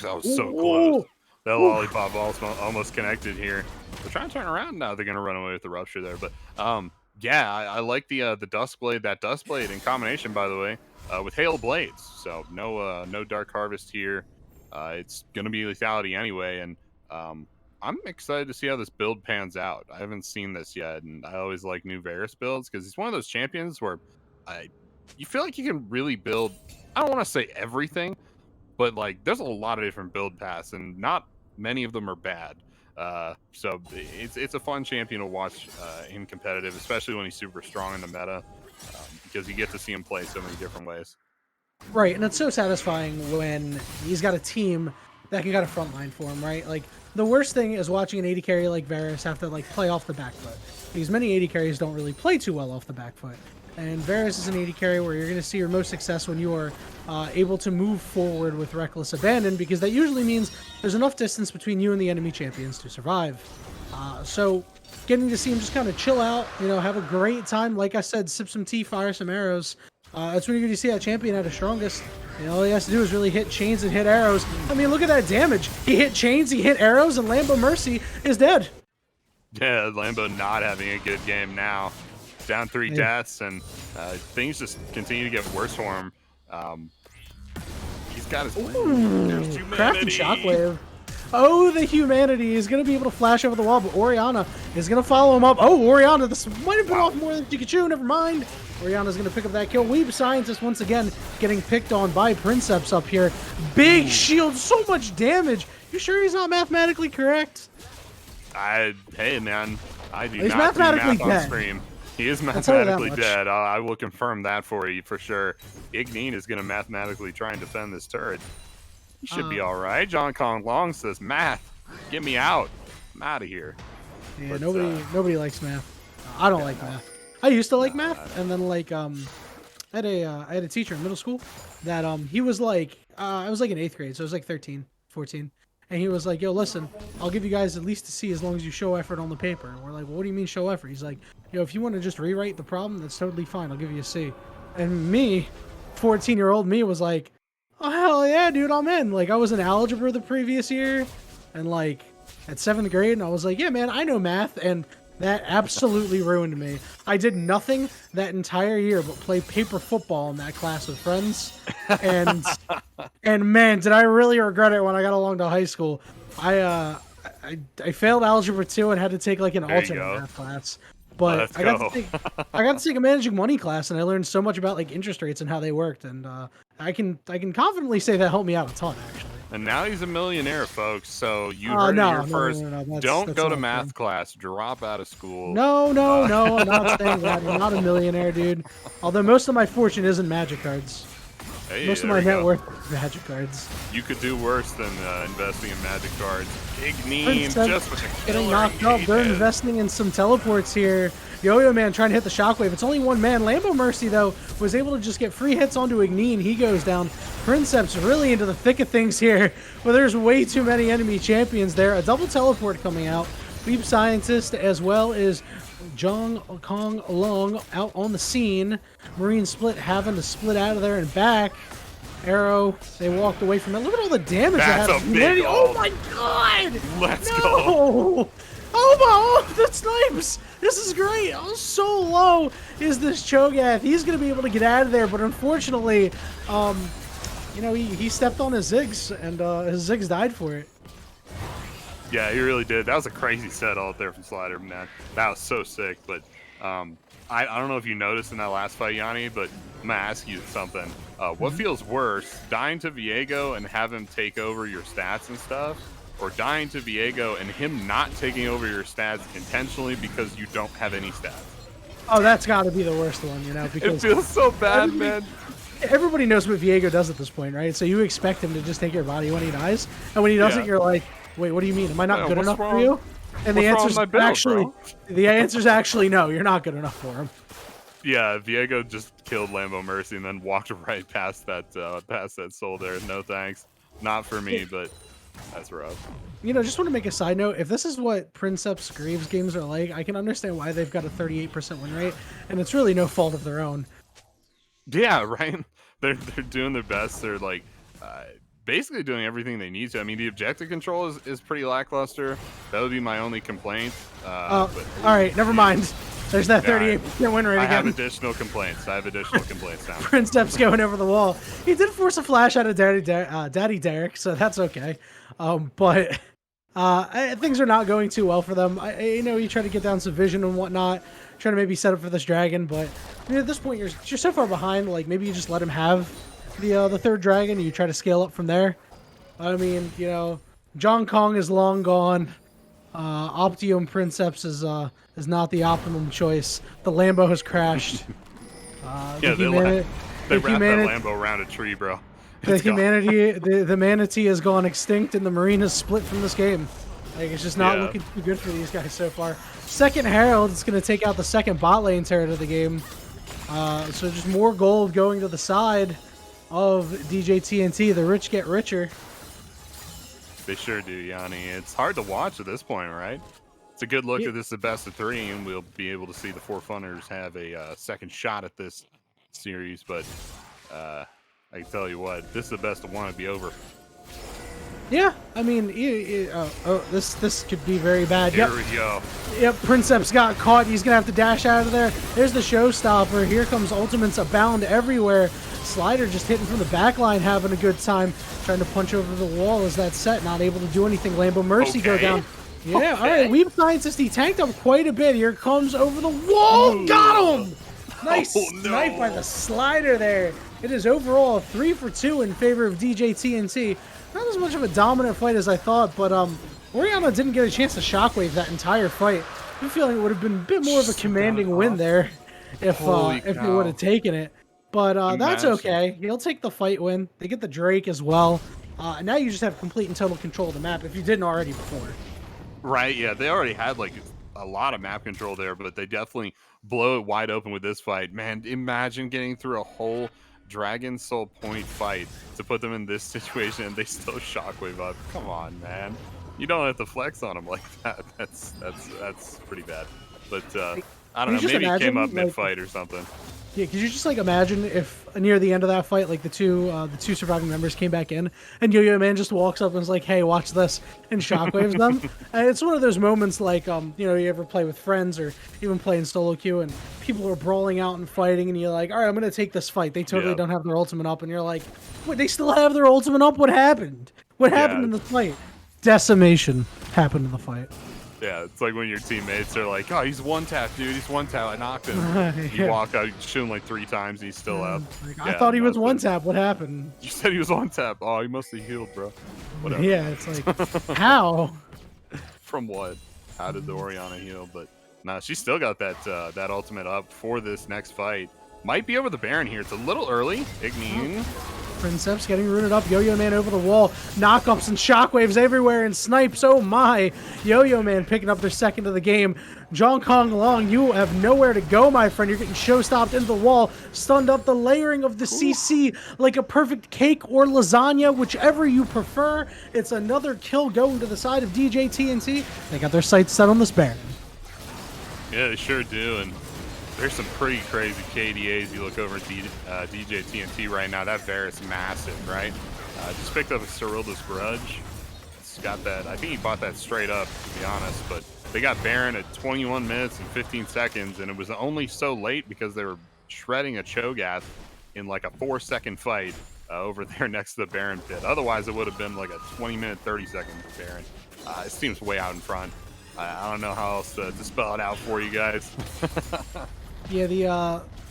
C: That was so close. That lollipop almost connected here. They're trying to turn around now. They're going to run away with the rupture there. But yeah, I like the Dusk Blade. That Dusk Blade in combination, by the way, with Hail Blades. So no Dark Harvest here. It's going to be lethality anyway. And I'm excited to see how this build pans out. I haven't seen this yet, and I always like new Varus builds because he's one of those champions where you feel like you can really build. I don't want to say everything, but like there's a lot of different build paths, and not many of them are bad. So it's a fun champion to watch in competitive, especially when he's super strong in the meta, because you get to see him play so many different ways.
B: Right, and it's so satisfying when he's got a team that can got a front line for him, right? Like, the worst thing is watching an 80 carry like Varus have to, like, play off the back foot. Because many 80 carries don't really play too well off the back foot. And Varus is an 80 carry where you're going to see your most success when you are able to move forward with reckless abandon, because that usually means there's enough distance between you and the enemy champions to survive. So getting to see him just kind of chill out, have a great time. Like I said, sip some tea, fire some arrows. That's when you're going to see that champion at his strongest. All he has to do is really hit chains and hit arrows. I mean, look at that damage. He hit chains, he hit arrows, and Lambo Mercy is dead.
C: Yeah, Lambo not having a good game now. Down 3 deaths, and things just continue to get worse for him. He's got his
B: Crafty Shockwave. Oh, the humanity is going to be able to flash over the wall, but Orianna is going to follow him up. Oh, Orianna, this might have been off more than Pikachu. Never mind. Orianna's going to pick up that kill. Weeb Scientist once again getting picked on by Princeps up here. Big shield, so much damage. You sure he's not mathematically correct?
C: Hey, man. I do
B: He's
C: not do
B: mathematically
C: math on
B: dead.
C: stream. He is
B: I'll tell you that
C: mathematically
B: much.
C: dead. I will confirm that for you for sure. Igneen is going to mathematically try and defend this turret. He should be all right. John Kong Long says, math, get me out. I'm out of here.
B: Yeah,
C: But,
B: nobody likes math. I don't like math. I used to like math, and then like I had a teacher in middle school that he was like I was like in 8th grade, so I was like 13, 14. And he was like, yo, listen, I'll give you guys at least a C as long as you show effort on the paper. And we're like, well, what do you mean show effort? He's like, if you want to just rewrite the problem, that's totally fine. I'll give you a C. And me, 14-year-old me, was like, oh, hell yeah, dude, I'm in. Like, I was in algebra the previous year, and like at 7th grade, and I was like, yeah, man, I know math. And that absolutely ruined me. I did nothing that entire year but play paper football in that class with friends. And man, did I really regret it when I got along to high school. I I failed algebra 2 and had to take like an
C: There you
B: alternate
C: go.
B: math class. But
C: Let's
B: I got
C: go.
B: to take a managing money class, and I learned so much about like interest rates and how they worked. And I can confidently say that helped me out a ton, actually.
C: And now he's a millionaire, folks. So you heard it
B: No,
C: here
B: no,
C: first.
B: no, no, no.
C: Don't
B: That's
C: go to
B: not true.
C: math class. Drop out of school.
B: No, no,
C: Uh,
B: no. I'm not saying that. I'm not a millionaire, dude. Although most of my fortune isn't magic cards.
C: hey,
B: Most of
C: there
B: my
C: we
B: net
C: go.
B: worth is magic cards.
C: You could do worse than investing in magic cards. Big name,
B: Princess
C: just with a
B: getting
C: killer
B: knocked up. They're
C: engagement.
B: investing in some teleports here. Yo-Yo Man trying to hit the shockwave. It's only one man. Lambo Mercy, though, was able to just get free hits onto Ignine. He goes down. Princeps really into the thick of things here, where there's way too many enemy champions there. A double teleport coming out. Leap Scientist as well as Jong Kong Long out on the scene. Marine Split having to split out of there and back. Arrow, they walked away from it. Look at all the damage
C: That's
B: that
C: a
B: had.
C: big
B: Oh
C: ult.
B: my god!
C: Let's
B: No!
C: go.
B: Oh my, the snipes! This is great! Oh, so low is this Cho'Gath. He's going to be able to get out of there, but unfortunately, you know, he stepped on his Ziggs, and his Ziggs died for it.
C: Yeah, he really did. That was a crazy set out there from Slider, man. That was so sick. But I don't know if you noticed in that last fight, Yanni, but I'm going to ask you something. What feels worse, dying to Viego and have him take over your stats and stuff, or dying to Viego and him not taking over your stats intentionally because you don't have any stats?
B: Oh, that's got to be the worst one, you know,
C: It
B: because
C: feels so bad, man.
B: everybody knows what Viego does at this point, right? So you expect him to just take your body when he dies, and when he doesn't,
C: Yeah.
B: you're like, wait, what do you mean? Am I not
C: Yeah,
B: good
C: what's
B: enough for
C: wrong?
B: you? And the
C: What's wrong
B: answer's
C: with my build,
B: actually,
C: bro?
B: the answer's actually no. You're not good enough for him.
C: Yeah, Viego just killed Lambo Mercy and then walked right past that soul there. No thanks. Not for me, but that's rough.
B: You know, just want to make a side note. If this is what Princeps Greaves games are like, I can understand why they've got a 38% win rate, and it's really no fault of their own.
C: Yeah, right. They're doing their best. They're like basically doing everything they need to. I mean, the objective control is pretty lackluster. That would be my only complaint. But,
B: All right, never mind. There's that
C: Yeah,
B: 38% win rate
C: I have
B: again.
C: additional complaints. I have additional complaints now.
B: Princeps going over the wall. He did force a flash out of Daddy Derek, so that's okay. But things are not going too well for them. You know, you try to get down some vision and whatnot, trying to maybe set up for this dragon, but I mean, at this point you're so far behind. Like maybe you just let him have the third dragon, and you try to scale up from there. I mean, you know, John Kong is long gone. Optium Princeps is not the optimum choice. The Lambo has crashed.
C: Yeah, they wrapped that Lambo around a tree, bro. It's gone.
B: The manatee has gone extinct, and the marine has split from this game. Like it's just not
C: Yeah.
B: looking too good for these guys so far. Second Herald is going to take out the second bot lane turret of the game. So just more gold going to the side of DJ TNT. The rich get richer.
C: They sure do, Yanni. It's hard to watch at this point, right? It's a good look
B: Yeah.
C: that this is the best of 3, and we'll be able to see the 4Funners have a second shot at this series. But I can tell you what, this is the best of 1 to be over.
B: Yeah, I mean, this could be very bad.
C: Here
B: Yep.
C: we go.
B: Yep, Princeps got caught. He's going to have to dash out of there. There's the showstopper. Here comes Ultimates abound everywhere. Slider just hitting from the back line, having a good time. Trying to punch over the wall as that set. Not able to do anything. Lambo Mercy go
C: Okay.
B: down. Yeah,
C: Okay.
B: all right. Weave Scientist, he tanked up quite a bit. Here comes over the wall.
C: Ooh.
B: Got him! Nice
C: Oh, no.
B: snipe by the Slider there. It is overall a 3 for 2 in favor of DJ TNT. Not as much of a dominant fight as I thought, but Oriana didn't get a chance to shockwave that entire fight. I'm feeling it would have been a bit more of a commanding win there if they would have taken it. But that's
C: Imagine.
B: okay. He'll take the fight win. They get the Drake as well. And now you just have complete and total control of the map if you didn't already before.
C: Right, yeah, they already had like a lot of map control there, but they definitely blow it wide open with this fight. Man, imagine getting through a whole Dragon Soul point fight to put them in this situation and they still shockwave up. Come on, man. You don't have to flex on them like that. That's pretty bad. But I don't
B: you
C: know,
B: just
C: maybe he came
B: imagine,
C: up
B: like-
C: mid-fight or something.
B: Yeah, could you just like imagine if near the end of that fight, like the two surviving members came back in, and Yo-Yo Man just walks up and is like, "Hey, watch this," and shockwaves them. And it's one of those moments like you know, you ever play with friends or even play in solo queue, and people are brawling out and fighting, and you're like, "All right, I'm gonna take this fight." They totally
C: Yeah.
B: don't have their ultimate up, and you're like, "Wait, they still have their ultimate up? What happened? What happened
C: Yeah.
B: in the fight?" Decimation. happened in the fight.
C: Yeah, it's like when your teammates are like, "Oh, he's one tap, dude. He's one tap. I knocked him." You
B: Yeah.
C: walk out, you shoot him like 3 times, and he's still up.
B: Like, I
C: Yeah,
B: thought he was one
C: nothing.
B: tap. What happened?
C: You said he was one tap. Oh, he must have healed, bro. Whatever,
B: Yeah,
C: man.
B: it's like, how?
C: From what? How did the Oriana heal? But nah, she still got that ultimate up for this next fight. Might be over the Baron here. It's a little early. Ignition.
B: Princeps getting rooted up. Yo-Yo Man over the wall. Knockups and shockwaves everywhere and snipes. Oh my. Yo-Yo Man picking up their second of the game. John Kong Long, you have nowhere to go, my friend. You're getting show-stopped into the wall. Stunned up. The layering of the CC like a perfect cake or lasagna, whichever you prefer. It's another kill going to the side of DJ TNT. They got their sights set on this Baron.
C: Yeah, they sure do. And there's some pretty crazy KDAs. You look over at DJ TNT right now. That Varus massive, right? Just picked up a Cyrilda's Grudge. It's got that. I think he bought that straight up, to be honest. But they got Baron at 21 minutes and 15 seconds, and it was only so late because they were shredding a Cho'Gath in like a 4-second fight over there next to the Baron pit. Otherwise, it would have been like a 20-minute, 30-second Baron. This team's way out in front. I don't know how else to spell it out for you guys.
B: Yeah,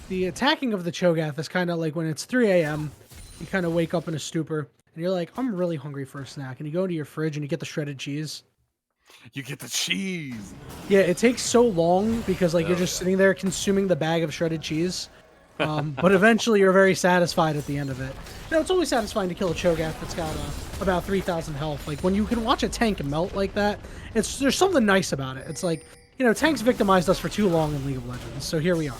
B: the attacking of the Cho'Gath is kind of like when it's 3 a.m., you kind of wake up in a stupor, and you're like, I'm really hungry for a snack. And you go into your fridge and you get the shredded cheese.
C: You get the cheese.
B: Yeah, it takes so long because like
C: Oh,
B: you're just
C: yeah.
B: sitting there consuming the bag of shredded cheese. But eventually you're very satisfied at the end of it. It's always satisfying to kill a Cho'Gath that's got about 3,000 health. Like when you can watch a tank melt like that, there's something nice about it. It's like, tanks victimized us for too long in League of Legends, so here we are.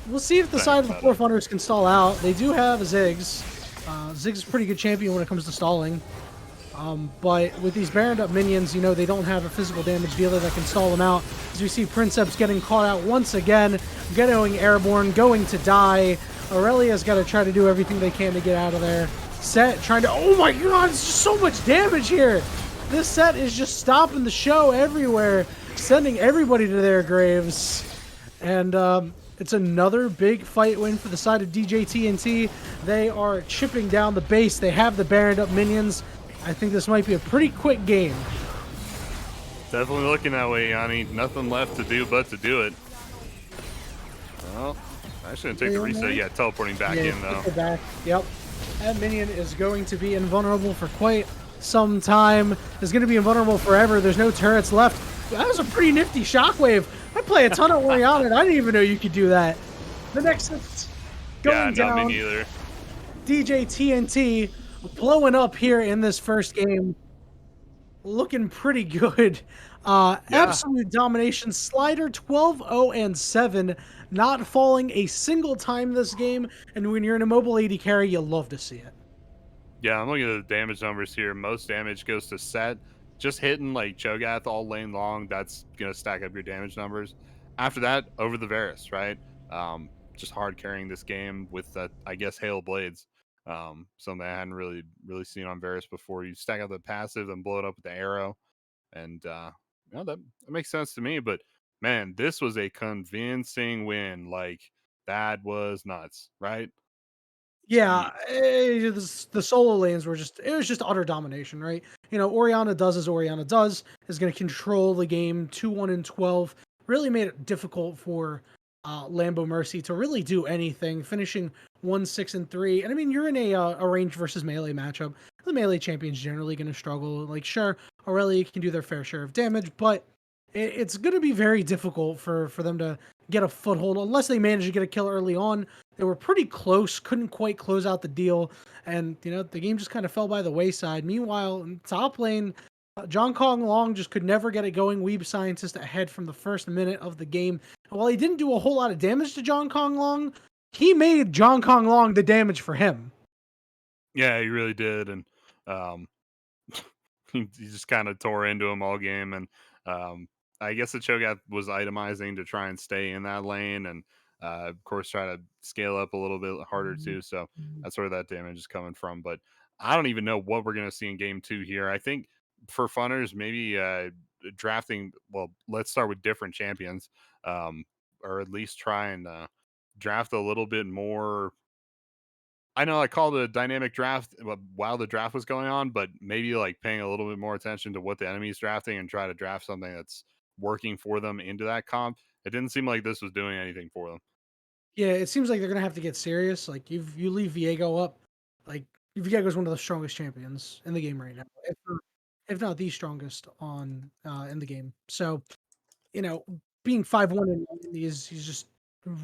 B: We'll see if the side of the 4Funners can stall out. They do have Ziggs. Ziggs is a pretty good champion when it comes to stalling. But with these Baroned up minions, they don't have a physical damage dealer that can stall them out. As we see Princeps getting caught out once again, getting airborne, going to die. Aurelia's got to try to do everything they can to get out of there. Set trying to, oh my god, it's just so much damage here. This set is just stopping the show everywhere, sending everybody to their graves. And it's another big fight win for the side of DJ TNT. They are chipping down the base. They have the Baroned up minions. I think this might be a pretty quick game.
C: Definitely looking that way, Yanni. Nothing left to do but to do it. Well, actually gonna take the reset. Yeah, teleporting back in though.
B: Back. Yep. That minion is going to be invulnerable for quite some time. Is going to be invulnerable forever. There's no turrets left. That was a pretty nifty shockwave. I play a ton of Oriana, and I didn't even know you could do that. The next set's going down.
C: Yeah, no, me neither.
B: DJ TNT blowing up here in this first game. Looking pretty good. Absolute domination. Slider 12-0-7. Not falling a single time this game. And when you're in a mobile AD carry, you love to see it.
C: Yeah, I'm looking at the damage numbers here. Most damage goes to Set. Just hitting like Cho'Gath all lane long, that's gonna stack up your damage numbers. After that, over the Varus, right? Just hard carrying this game with that, I guess, Hail Blades. Something I hadn't really seen on Varus before. You stack out the passive and blow it up with the arrow, and that makes sense to me. But man, this was a convincing win. Like that was nuts, right?
B: Yeah,
C: Jeez.
B: the solo lanes it was just utter domination, right? Oriana does as Oriana does, is going to control the game 2-1 and 12. Really made it difficult for Lambo Mercy to really do anything, finishing 1-6 and 3. And I mean, you're in a range versus melee matchup. The melee champion's generally going to struggle. Like, sure, Aurelia can do their fair share of damage, but it's going to be very difficult for them to get a foothold unless they manage to get a kill early on. They were pretty close, couldn't quite close out the deal, and the game just kind of fell by the wayside. Meanwhile, in top lane, John Kong Long just could never get it going. Weeb Scientist ahead from the first minute of the game. And while he didn't do a whole lot of damage to John Kong Long, he made John Kong Long the damage for him.
C: Yeah, he really did, and um, he just kind of tore into him all game. And um, I guess the Cho'Gath was itemizing to try and stay in that lane, and of course try to scale up a little bit harder too. So that's where that damage is coming from. But I don't even know what we're gonna see in game 2 here. I think for funners, maybe drafting. Well, let's start with different champions, or at least try and draft a little bit more. I know I called it a dynamic draft while the draft was going on, but maybe like paying a little bit more attention to what the enemy's drafting and try to draft something that's working for them into that comp. It didn't seem like this was doing anything for them.
B: Yeah, it seems like they're gonna have to get serious. Like you leave Viego up, like Viego's one of the strongest champions in the game right now, if not the strongest on in the game. So being 5-1 and he's just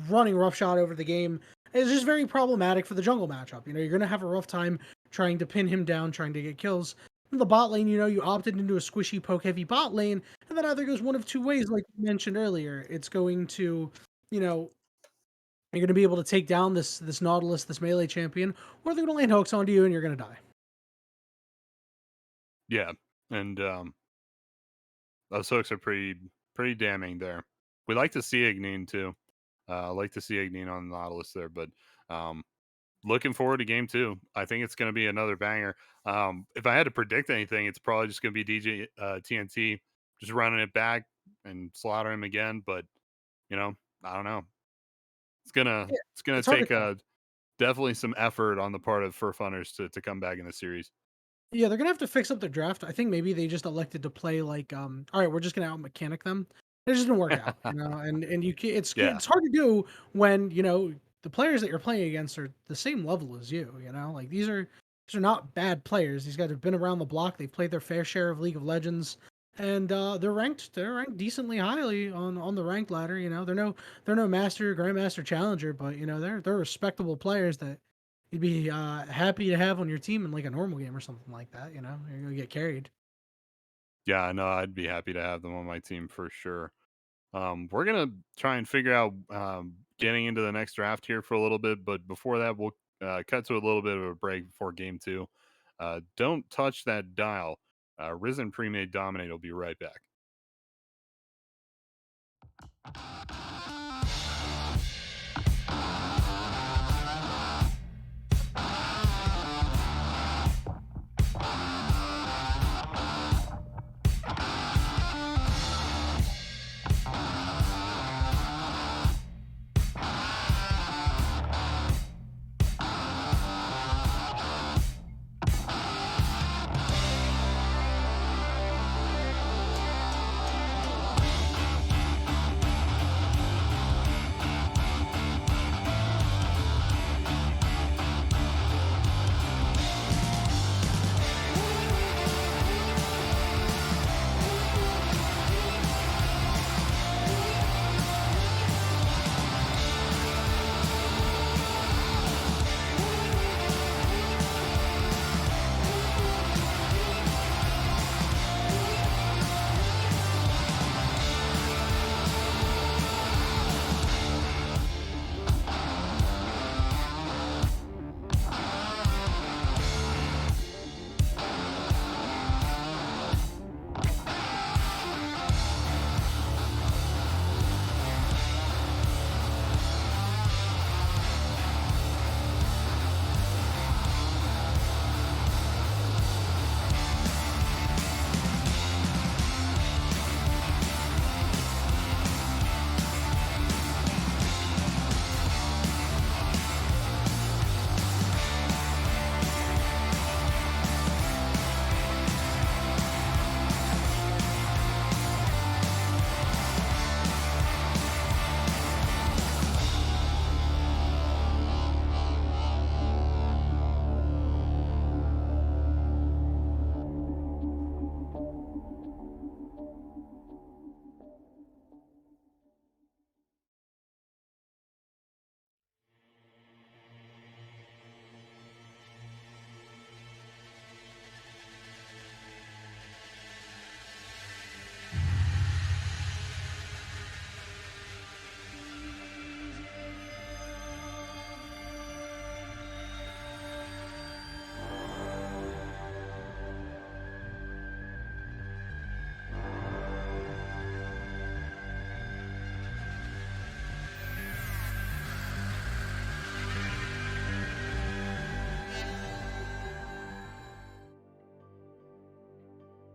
B: running roughshod over the game is just very problematic for the jungle matchup. You're gonna have a rough time trying to pin him down, trying to get kills. In the bot lane, you opted into a squishy poke heavy bot lane, and that either goes one of two ways, like you mentioned earlier. It's going to, you know, you're going to be able to take down this Nautilus, this melee champion, or they're going to land hooks onto you and you're going to die.
C: Yeah, and those hooks are pretty damning there. We like to see Ignine too. Like to see Ignine on the Nautilus there, but um, looking forward to game two. I think it's going to be another banger. If I had to predict anything, it's probably just going to be DJ TNT just running it back and slaughter him again. But you know, I don't know.
B: Yeah,
C: It's gonna
B: it's hard to
C: take
B: call.
C: definitely some effort on the part of 4Funners to come back in the series.
B: Yeah, they're gonna have to fix up their draft. I think maybe they just elected to play like, all right, we're just gonna out mechanic them. It just didn't work out, and
C: Yeah,
B: it's hard to do when the players that you're playing against are the same level as you. Like these are not bad players. These guys have been around the block. They've played their fair share of League of Legends, and they're ranked decently highly on the ranked ladder. They're no master, grandmaster, challenger, but they're respectable players that you'd be happy to have on your team in like a normal game or something like that. You're gonna get carried.
C: yeah, no, I'd be happy to have them on my team for sure. We're gonna try and figure out getting into the next draft here for a little bit, but before that, we'll cut to a little bit of a break before game two. Don't touch that dial. Risen Premade Dominate will be right back.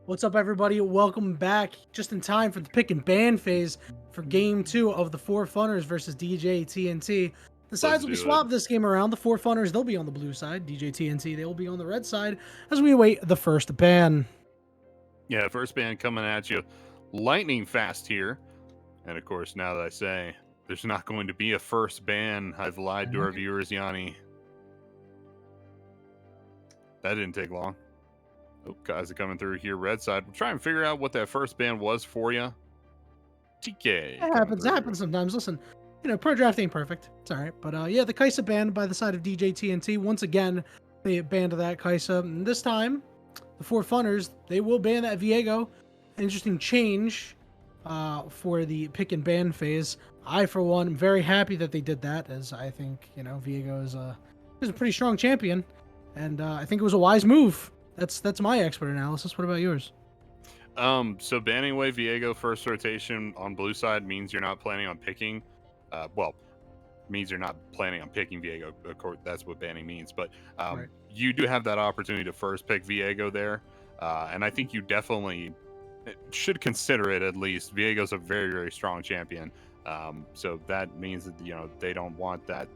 B: What's up, everybody? Welcome back. Just in time for the pick and ban phase for game two of the 4Funners versus DJ TNT. The sides
C: Let's
B: will be
C: do it.
B: swapped this game around. The 4Funners, they'll be on the blue side. DJ TNT, they will be on the red side as we await the first ban.
C: Yeah, first ban coming at you lightning fast here. And of course, now that I say there's not going to be a first ban, I've lied to our viewers, Yanni. That didn't take long. Oh, guys are coming through here, red side. We'll try and figure out what that first ban was for you. TK.
B: It happens. It happens sometimes. Listen, pro draft ain't perfect. It's all right. But yeah, the Kaisa banned by the side of DJ TNT. Once again, they banned that Kaisa. And this time, the 4Funners, they will ban that Viego. Interesting change for the pick and ban phase. I, for one, am very happy that they did that, as I think, Viego is a pretty strong champion. And I think it was a wise move. That's my expert analysis. What about yours?
C: So banning away Viego first rotation on blue side means you're not planning on picking. Means you're not planning on picking Viego. Of course, that's what banning means. But
B: Right.
C: you do have that opportunity to first pick Viego there, and I think you definitely should consider it at least. Viego's a very, very strong champion. So that means that they don't want that.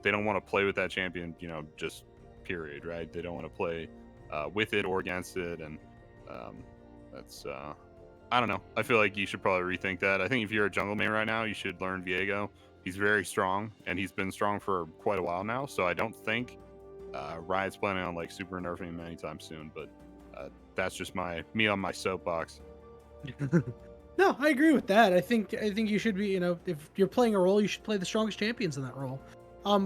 C: They don't want to play with that champion. Just period. Right? They don't want to play with it or against it, and that's I don't know. I feel like you should probably rethink that. I think if you're a jungle main right now, you should learn Viego. He's very strong, and he's been strong for quite a while now. So I don't think Riot's planning on super nerfing him anytime soon. But that's just me on my soapbox.
B: No, I agree with that. I think you should be, if you're playing a role, you should play the strongest champions in that role.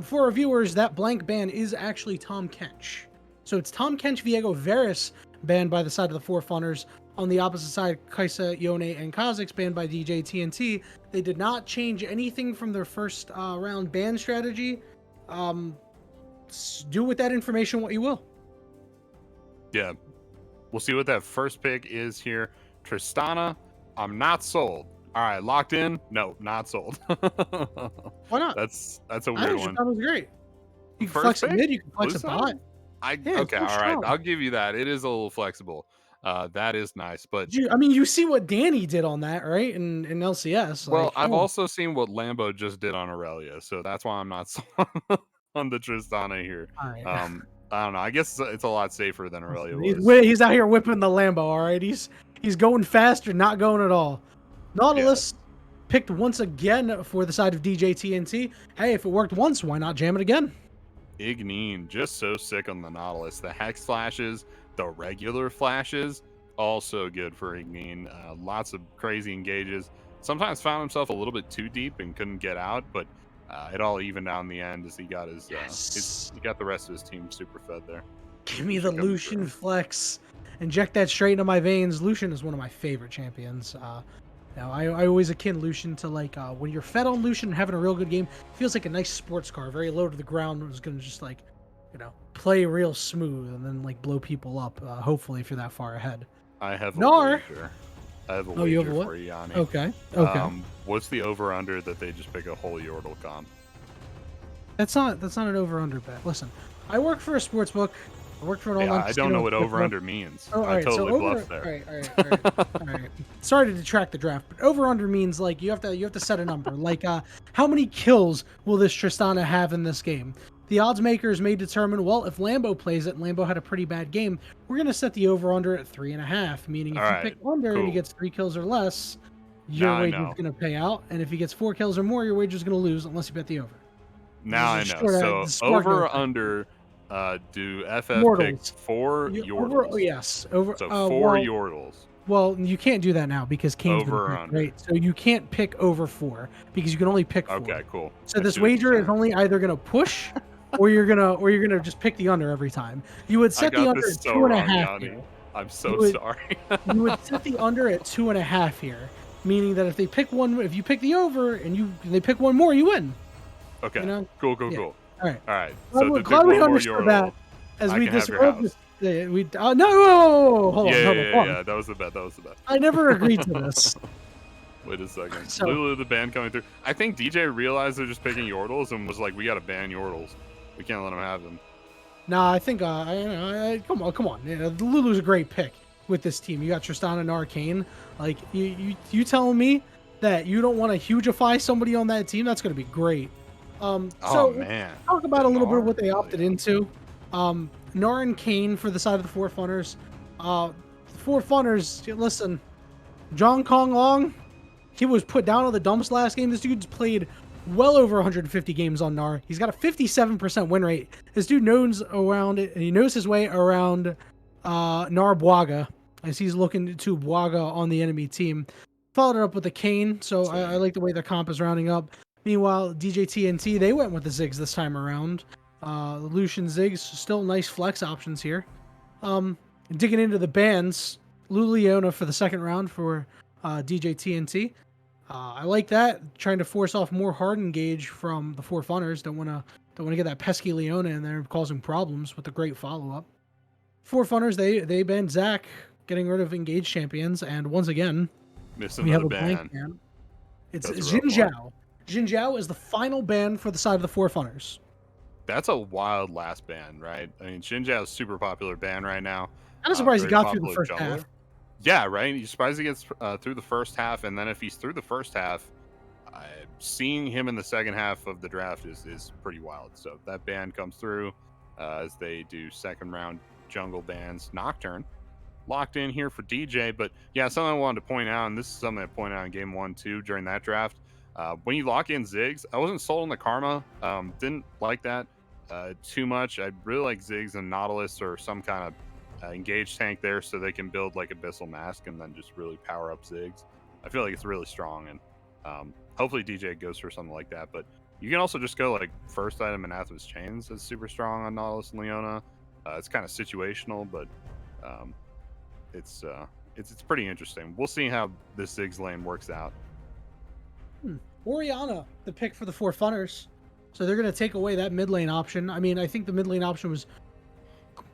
B: For our viewers, that blank ban is actually Tahm Kench. So it's Tahm Kench, Viego, Varus banned by the side of the 4Funners. On the opposite side, Kaisa, Yone, and Kha'Zix banned by DJ TNT. They did not change anything from their first round ban strategy. Do with that information what you will.
C: Yeah. We'll see what that first pick is here. Tristana, I'm not sold. All right, locked in? No, not sold.
B: Why not?
C: That's a weird one.
B: That was great. You can
C: First
B: flex a
C: pick?
B: mid, you can flex a
C: Blue
B: bot.
C: side?
B: Yeah,
C: okay, all right. I'll give you that. It is a little flexible. That is nice, but
B: you see what Danny did on that, right? In LCS.
C: Well, I've also seen what Lambo just did on Aurelia, so that's why I'm not sold on the Tristana here.
B: All right.
C: I don't know. I guess it's a lot safer than Aurelia was.
B: He's out here whipping the Lambo. All right, he's going faster, not going at all. Nautilus picked once again for the side of DJ TNT. Hey, if it worked once, why not jam it again?
C: Igneen, just so sick on the Nautilus. The Hex flashes, the regular flashes, also good for Igneen. Lots of crazy engages. Sometimes found himself a little bit too deep and couldn't get out, but it all evened out in the end as he got he got the rest of his team super fed there.
B: Give me the Lucian flex. Inject that straight into my veins. Lucian is one of my favorite champions. I always akin Lucian to when you're fed on Lucian and having a real good game, it feels like a nice sports car, very low to the ground. It's gonna just play real smooth and then blow people up. Hopefully, if you're that far ahead.
C: I have a
B: Gnar.
C: wager. I have a
B: Oh, you
C: wager
B: have a what?
C: for you, Yanni.
B: Okay.
C: What's the over under that they just pick a whole Yordle comp?
B: That's not an over under bet. Listen, I work for a sports book. I work for an online.
C: I don't know what over under means.
B: Oh,
C: I totally bluffed there.
B: All right. Sorry to detract the draft, but over under means you have to set a number. How many kills will this Tristana have in this game? The odds makers may determine, well, if Lambo plays it and Lambo had a pretty bad game, we're going to set the over-under at 3.5, meaning if you pick under and he gets 3 kills or less, your wager is going to pay out. And if he gets 4 kills or more, your wager is going to lose unless you bet the over.
C: Now I know. So over or under, do FF pick 4 Yordles?
B: Yes.
C: So 4 Yordles.
B: Well, you can't do that now because Kane's
C: over
B: been
C: or
B: picked,
C: under.
B: right? So you can't pick over 4 because you can only pick 4.
C: Okay, cool.
B: So this wager is only either going to push or you're gonna just pick the under every time. You would set the under at 2.5 here.
C: I'm so sorry.
B: You would set the under at 2.5 here, meaning that if they pick one, if you pick the over and they pick one more, you win.
C: Okay.
B: Cool.
C: Cool.
B: All right.
C: So
B: glad we understood that as we discussed. No, hold on.
C: Yeah. That was the bet.
B: I never agreed to this.
C: Wait a second. Lulu, the ban coming through. I think DJ realized they're just picking Yordles and was like, "We got to ban Yordles. We can't let them have them."
B: Nah, I think come on. Yeah, Lulu's a great pick with this team. You got Tristana and Arcane. You telling me that you don't want to hugify somebody on that team? That's going to be great.
C: Oh
B: So let's
C: man,
B: talk about
C: the
B: a little bit of
C: Gnar?
B: what they
C: Hell
B: opted
C: yeah.
B: into. Nar and Kane for the side of the 4Funners. The 4Funners, listen, John Kong Long, he was put down on the dumps last game. This dude's played well over 150 games on Gnar. He's got a 57% win rate. This dude knows around it, and he knows his way around Gnar Bwaga as he's looking to Bwaga on the enemy team. Followed it up with the Kane, so I
C: Same.
B: like the way their comp is rounding up. Meanwhile, DJ TNT, they went with the Ziggs this time around. The Lucian Ziggs, still nice flex options here. Digging into the bans, Luliona for the second round for DJ TNT. I like that. Trying to force off more hard engage from the 4Funners. Don't wanna get that pesky Leona in there causing problems with the great follow up. 4Funners, they banned Zach, getting rid of engaged champions, and once again
C: Missed
B: we have
C: another
B: a blank
C: ban.
B: ban. It's
C: That's a
B: Xin
C: rough one.
B: Zhao. Xin Zhao is the final ban for the side of the 4Funners.
C: That's a wild last ban, right? I mean, Xinjiao's super popular ban right now.
B: I'm surprised he
C: Very
B: got through the
C: popular
B: first
C: jungler.
B: half.
C: Yeah, right. You're surprised he gets through the first half, and then if he's through the first half, seeing him in the second half of the draft is pretty wild. So that ban comes through as they do second round jungle bans. Nocturne locked in here for DJ, but yeah, something I wanted to point out, and this is something I pointed out in game 1-2 during that draft. When you lock in Ziggs, I wasn't sold on the Karma. Didn't like that too much. I really like Ziggs and Nautilus or some kind of engaged tank there so they can build like Abyssal Mask and then just really power up Ziggs. I feel like it's really strong, and hopefully DJ goes for something like that. But you can also just go like first item Anathema's Chains is super strong on Nautilus and Leona. It's kind of situational, but um, it's pretty interesting. We'll see how this Ziggs lane works out.
B: Oriana, the pick for the 4Funners. So they're going to take away that mid lane option. I mean, I think the mid lane option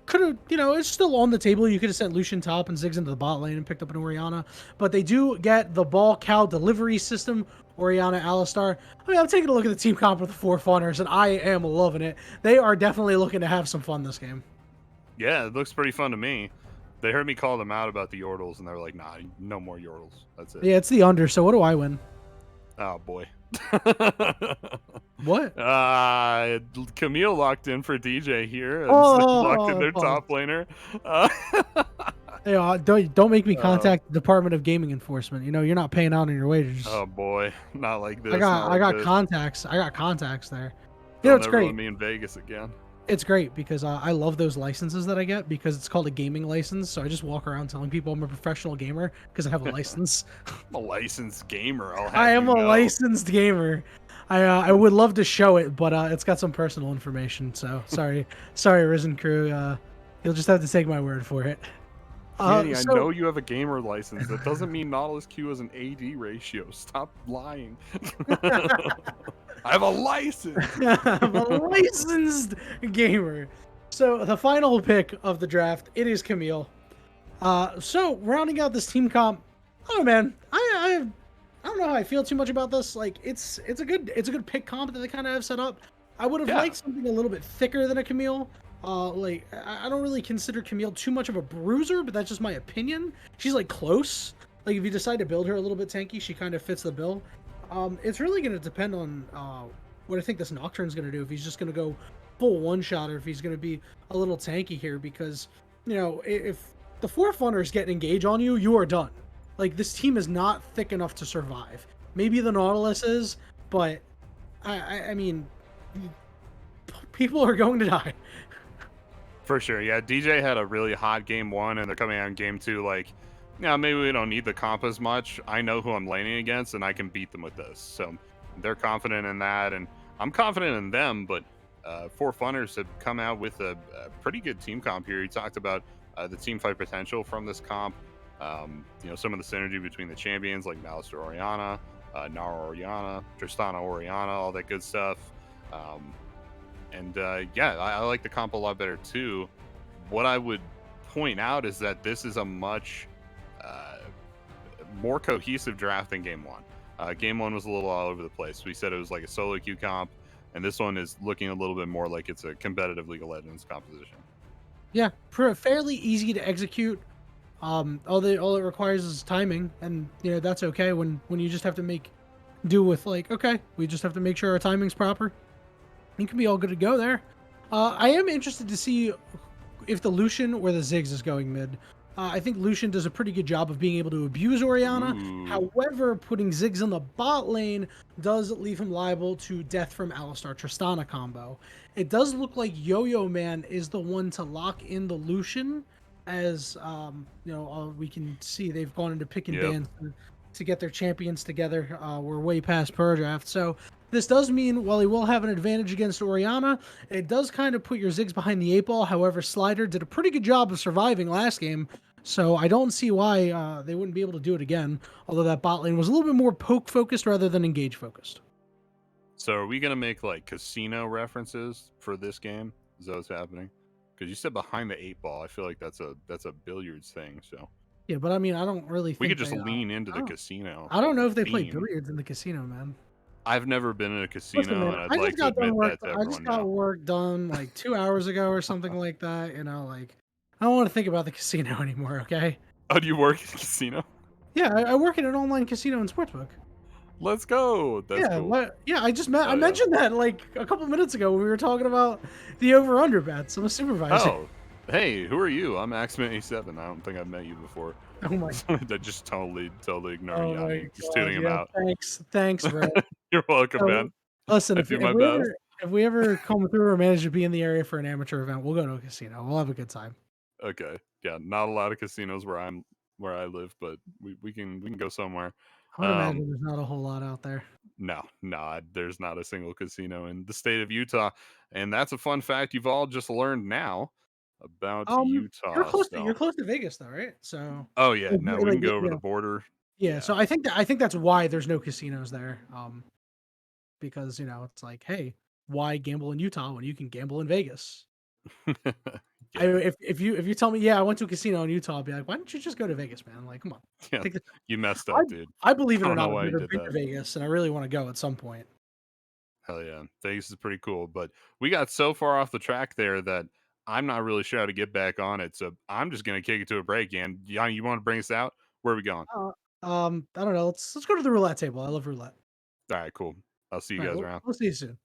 B: could have, it's still on the table. You could have sent Lucian top and Ziggs into the bot lane and picked up an Oriana. But they do get the ball cow delivery system, Oriana, Alistar. I mean, I'm taking a look at the team comp with the 4Funners, and I am loving it. They are definitely looking to have some fun this game.
C: Yeah, it looks pretty fun to me. They heard me call them out about the Yordles, and they were like, nah, no more Yordles. That's it.
B: Yeah, it's the under, so what do I win?
C: Oh, boy.
B: What?
C: Camille locked in for DJ here. And locked in their
B: Pause.
C: top laner. Uh,
B: Yeah, don't make me contact the Department of Gaming Enforcement. You're not paying out on your wages.
C: oh, boy. Not like this.
B: I
C: not
B: got
C: like
B: contacts. I got contacts there.
C: They'll
B: It's
C: never
B: great.
C: let me in Vegas again.
B: It's great because I love those licenses that I get because it's called a gaming license. So I just walk around telling people I'm a professional gamer because I have a license.
C: I'm a licensed gamer.
B: I am a licensed gamer. I would love to show it, but it's got some personal information. So sorry, Risen Crew. You'll just have to take my word for it.
C: Danny, I know you have a gamer license. That doesn't mean Nautilus Q has an AD ratio. Stop lying. I have a license.
B: I'm a licensed gamer. So the final pick of the draft, it is Camille. So rounding out this team comp, I don't know, man. I don't know how I feel too much about this. Like it's a good pick comp that they kind of have set up. I would have liked something a little bit thicker than a Camille. Like I don't really consider Camille too much of a bruiser, but that's just my opinion. She's like close. Like if you decide to build her a little bit tanky, she kind of fits the bill. It's really going to depend on what I think this Nocturne's going to do. If he's just going to go full one-shot or if he's going to be a little tanky here. Because, if the 4Funners get engaged on you, you are done. Like, this team is not thick enough to survive. Maybe the Nautilus is, but, I mean, people are going to die.
C: For sure, yeah. DJ had a really hot game 1, and they're coming out in game 2 like, yeah, maybe we don't need the comp as much. I know who I'm laning against, and I can beat them with this. So they're confident in that, and I'm confident in them. But 4Funners have come out with a pretty good team comp here. He talked about the team fight potential from this comp. Some of the synergy between the champions like Malister Oriana, Nara Oriana, Tristana Oriana, all that good stuff. I like the comp a lot better too. What I would point out is that this is a much more cohesive draft than game 1. Game 1 was a little all over the place. We said it was like a solo queue comp, and this one is looking a little bit more like it's a competitive League of Legends composition.
B: Yeah, fairly easy to execute. All it requires is timing, and that's okay when you just have to make do with like, okay, we just have to make sure our timing's proper. You can be all good to go there. I am interested to see if the Lucian or the Ziggs is going mid. I think Lucian does a pretty good job of being able to abuse Orianna.
C: Ooh.
B: However, putting Ziggs in the bot lane does leave him liable to death from Alistar Tristana combo. It does look like Yo-Yo Man is the one to lock in the Lucian, as we can see they've gone into pick and
C: Yep.
B: ban to get their champions together. We're way past Pro Draft, so this does mean while he will have an advantage against Orianna, it does kind of put your Ziggs behind the 8 ball. However, Slider did a pretty good job of surviving last game, so I don't see why they wouldn't be able to do it again, although that bot lane was a little bit more poke focused rather than engage focused.
C: So are we gonna make like casino references for this game? Is that what's happening? Because you said behind the 8 ball. I feel like that's a billiards thing. So
B: Yeah, but I mean, I don't really
C: we
B: think
C: could just
B: they.
C: lean into
B: I
C: the
B: don't,
C: casino
B: I don't know if they play
C: theme.
B: billiards in the casino, man.
C: I've never been in a
B: Listen,
C: casino,
B: man,
C: and I'd
B: I just
C: like to
B: got done
C: admit
B: work.
C: that to
B: I just
C: everyone
B: got
C: now.
B: work done like 2 hours ago or something like that. Like I don't want to think about the casino anymore. Okay.
C: Oh, do you work in a casino?
B: Yeah, I work in an online casino and sportsbook.
C: Let's go. That's
B: Yeah,
C: cool.
B: what? Yeah, I
C: Oh yeah.
B: mentioned that like a couple minutes ago when we were talking about the over/under bets. I'm a supervisor.
C: Oh, hey, who are you? I'm Axman87. I don't think I've met you before.
B: Oh my,
C: I just totally ignoring
B: oh
C: you.
B: my
C: I'm just
B: God.
C: tuning him
B: Yeah,
C: out.
B: thanks, bro.
C: You're welcome,
B: So,
C: man.
B: listen,
C: I
B: if
C: do
B: if
C: my
B: we
C: best.
B: ever come through or manage to be in the area for an amateur event, we'll go to a casino. We'll have a good time.
C: Okay. Yeah, not a lot of casinos where I live, but we can go somewhere.
B: I would
C: Um
B: imagine there's not a whole lot out there.
C: no, there's not a single casino in the state of Utah. And that's a fun fact you've all just learned now about
B: You're
C: Utah.
B: close to
C: So
B: Vegas though, right? So,
C: oh yeah,
B: like,
C: no, we
B: like,
C: can go over the border.
B: yeah.
C: Yeah.
B: So I think that's why there's no casinos there. Because it's like, hey, why gamble in Utah when you can gamble in Vegas?
C: Yeah.
B: If you tell me, yeah, I went to a casino in Utah, I'll be like, why don't you just go to Vegas, man? Like, come on,
C: Yeah.
B: take the.
C: You messed
B: I
C: up, dude.
B: I believe it
C: I
B: or
C: don't know
B: not, I've
C: why you
B: never
C: did
B: been to
C: that.
B: Vegas, and I really want to go at some point.
C: Hell yeah. Vegas is pretty cool. But we got so far off the track there that I'm not really sure how to get back on it. So I'm just gonna kick it to a break. And yeah, you want to bring us out? Where are we going?
B: I don't know. Let's go to the roulette table. I love roulette.
C: All right, cool. I'll see you
B: All right,
C: guys around.
B: we'll see you soon.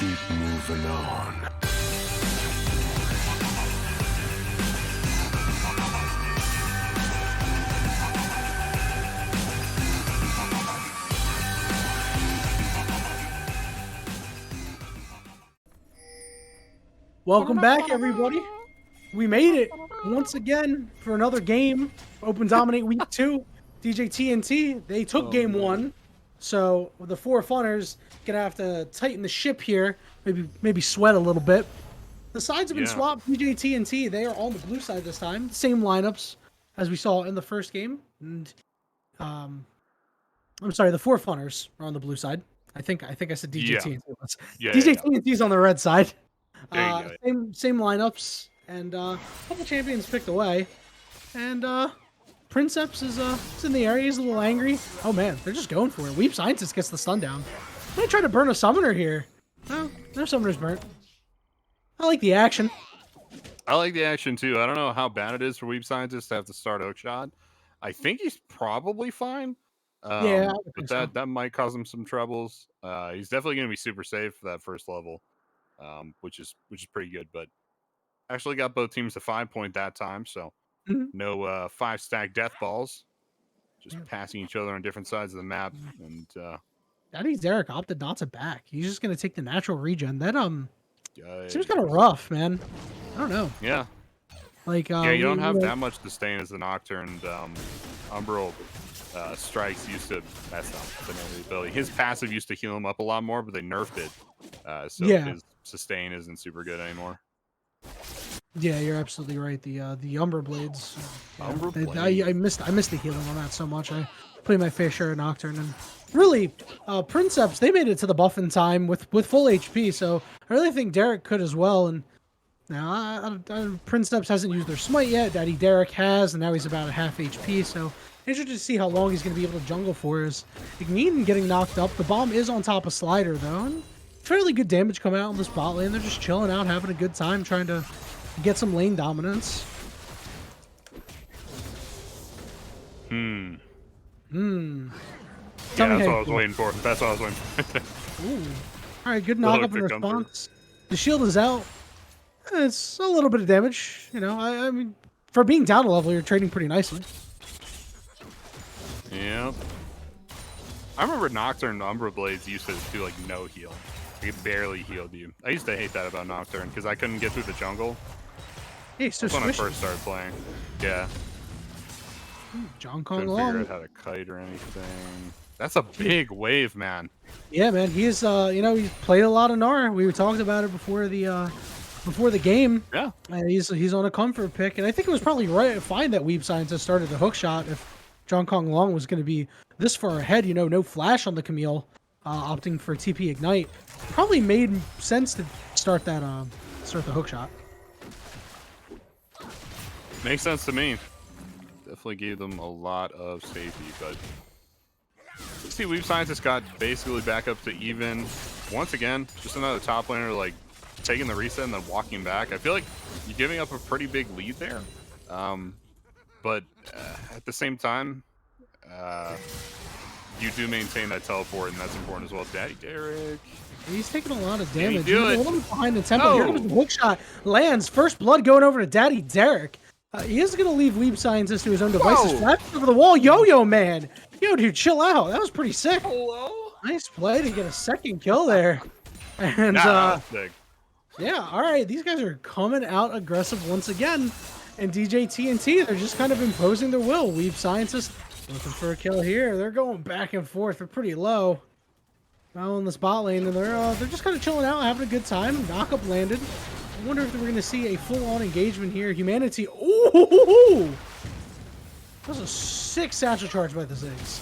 A: keep moving on.
B: Welcome back, everybody. We made it once again for another game. Open Dominate Week 2. DJ TNT, they took game 1. So the 4Funners gonna have to tighten the ship here. Maybe sweat a little bit. The sides have been swapped. DJ TNT, they are on the blue side this time. Same lineups as we saw in the first game. And I'm sorry, the 4Funners are on the blue side. I think I said DJ TNT. DJ TNT's on the red side. Same lineups, and a couple champions picked away, and Princeps is in the area. He's a little angry. Oh man, they're just going for it. Weep Scientist gets the stun down. I'm gonna try to burn a summoner here. No summoner's burnt. I like the action.
C: I like the action too. I don't know how bad it is for Weep Scientist to have to start Oakshot. I think he's probably fine.
B: Yeah,
C: but that might cause him some troubles. He's definitely gonna be super safe for that first level. Which is pretty good, but actually got both teams to 5 point that time, so no 5-stack death balls, just passing each other on different sides of the map. And
B: Daddy Derek opted not to back. He's just gonna take the natural regen. That seems kind of rough, man. I don't know.
C: Yeah,
B: like
C: yeah, you don't have that much sustain as the Nocturne. Umbral strikes used to mess up the ability. His passive used to heal him up a lot more, but they nerfed it. So his sustain isn't super good anymore.
B: Yeah, you're absolutely right. The Umbra Blades.
C: Blades.
B: I missed the healing on that so much. I played my fair share of Nocturne, and really, Princeps, they made it to the buff in time with full HP. So I really think Derek could as well. And now Princeps hasn't used their smite yet. Daddy Derek has, and now he's about a half HP. So interested to see how long he's going to be able to jungle for. Is Ignition getting knocked up? The bomb is on top of Slider though. And fairly good damage coming out on this bot lane. They're just chilling out, having a good time, trying to get some lane dominance.
C: Yeah, that's what I was waiting for. That's what I was waiting for.
B: Ooh. All right, good knock up in response. The shield is out. It's a little bit of damage. You know, I mean, for being down a level, you're trading pretty nicely.
C: Yep. I remember Nocturne Umbra Blades used to do like no heal. It barely healed you. I used to hate that about Nocturne because I couldn't get through the jungle.
B: Hey, so
C: when I first started playing. Yeah.
B: John Kong
C: Couldn't
B: Long.
C: figure out how to kite or anything. That's a big wave, man.
B: Yeah, man. He's you know, he's played a lot of Gnar. We talked about it before the game.
C: Yeah.
B: And he's on a comfort pick, and I think it was probably fine that Weeb Scientist started the hook shot if John Kong Long was going to be this far ahead. You know, no flash on the Camille, opting for TP Ignite. Probably made sense to start that the hook shot.
C: Makes sense to me. Definitely gave them a lot of safety, but see, Weeb Scientist got basically back up to even. Once again, just another top laner like taking the reset and then walking back. I feel like you're giving up a pretty big lead there, but at the same time, you do maintain that teleport, and that's important as well. Daddy Derek.
B: He's taking a lot of damage. He's
C: do
B: a
C: it.
B: little bit behind the tempo. Here comes the hook shot. Lands. First blood going over to Daddy Derek. He is going to leave Weeb Scientist to his own devices. Flat over the wall. Yo-yo, man. Yo, dude, chill out. That was pretty sick.
C: Hello?
B: Nice play to get a second kill there. And, yeah, all right. These guys are coming out aggressive once again. And DJ TNT, they're just kind of imposing their will. Weeb Scientist looking for a kill here. They're going back and forth. They're pretty low. Now in this bot lane, and they're just kind of chilling out, having a good time. Knockup landed. I wonder if we're going to see a full-on engagement here. Humanity. Ooh! That was a sick satchel charge by the Ziggs.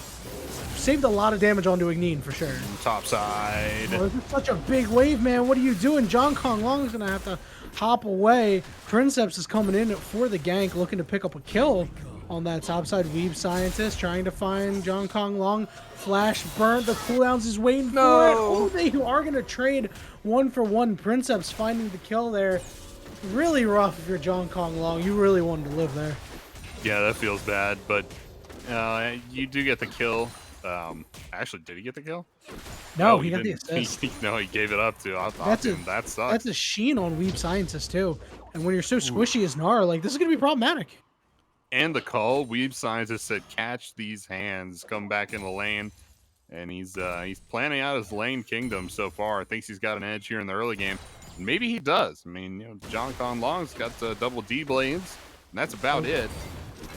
B: Saved a lot of damage onto Ignition for sure.
C: Top side.
B: Oh, this is such a big wave, man. What are you doing? John Kong Long is going to have to hop away. Princeps is coming in for the gank, looking to pick up a kill on that top side. Weeb Scientist trying to find John Kong Long. Flash burnt. The cooldowns is waiting for it. Oh, they are going to trade 1-for-1. Princeps finding the kill there. Really rough if you're John Kong Long. You really wanted to live there.
C: Yeah, that feels bad, but you do get the kill. Actually, did he get the kill?
B: No, he got the
C: didn't.
B: assist.
C: No, he gave it up to
B: That's a
C: Optium. That sucks.
B: that's a sheen on Weeb Scientist too. And when you're so
C: Ooh.
B: squishy as Gnar, like this is gonna be problematic.
C: And the call, Weeb Scientist said, "Catch these hands." Come back in the lane, and he's planning out his lane kingdom so far. Thinks he's got an edge here in the early game. Maybe he does. I mean, John Con Long's got double D blades, and that's about it.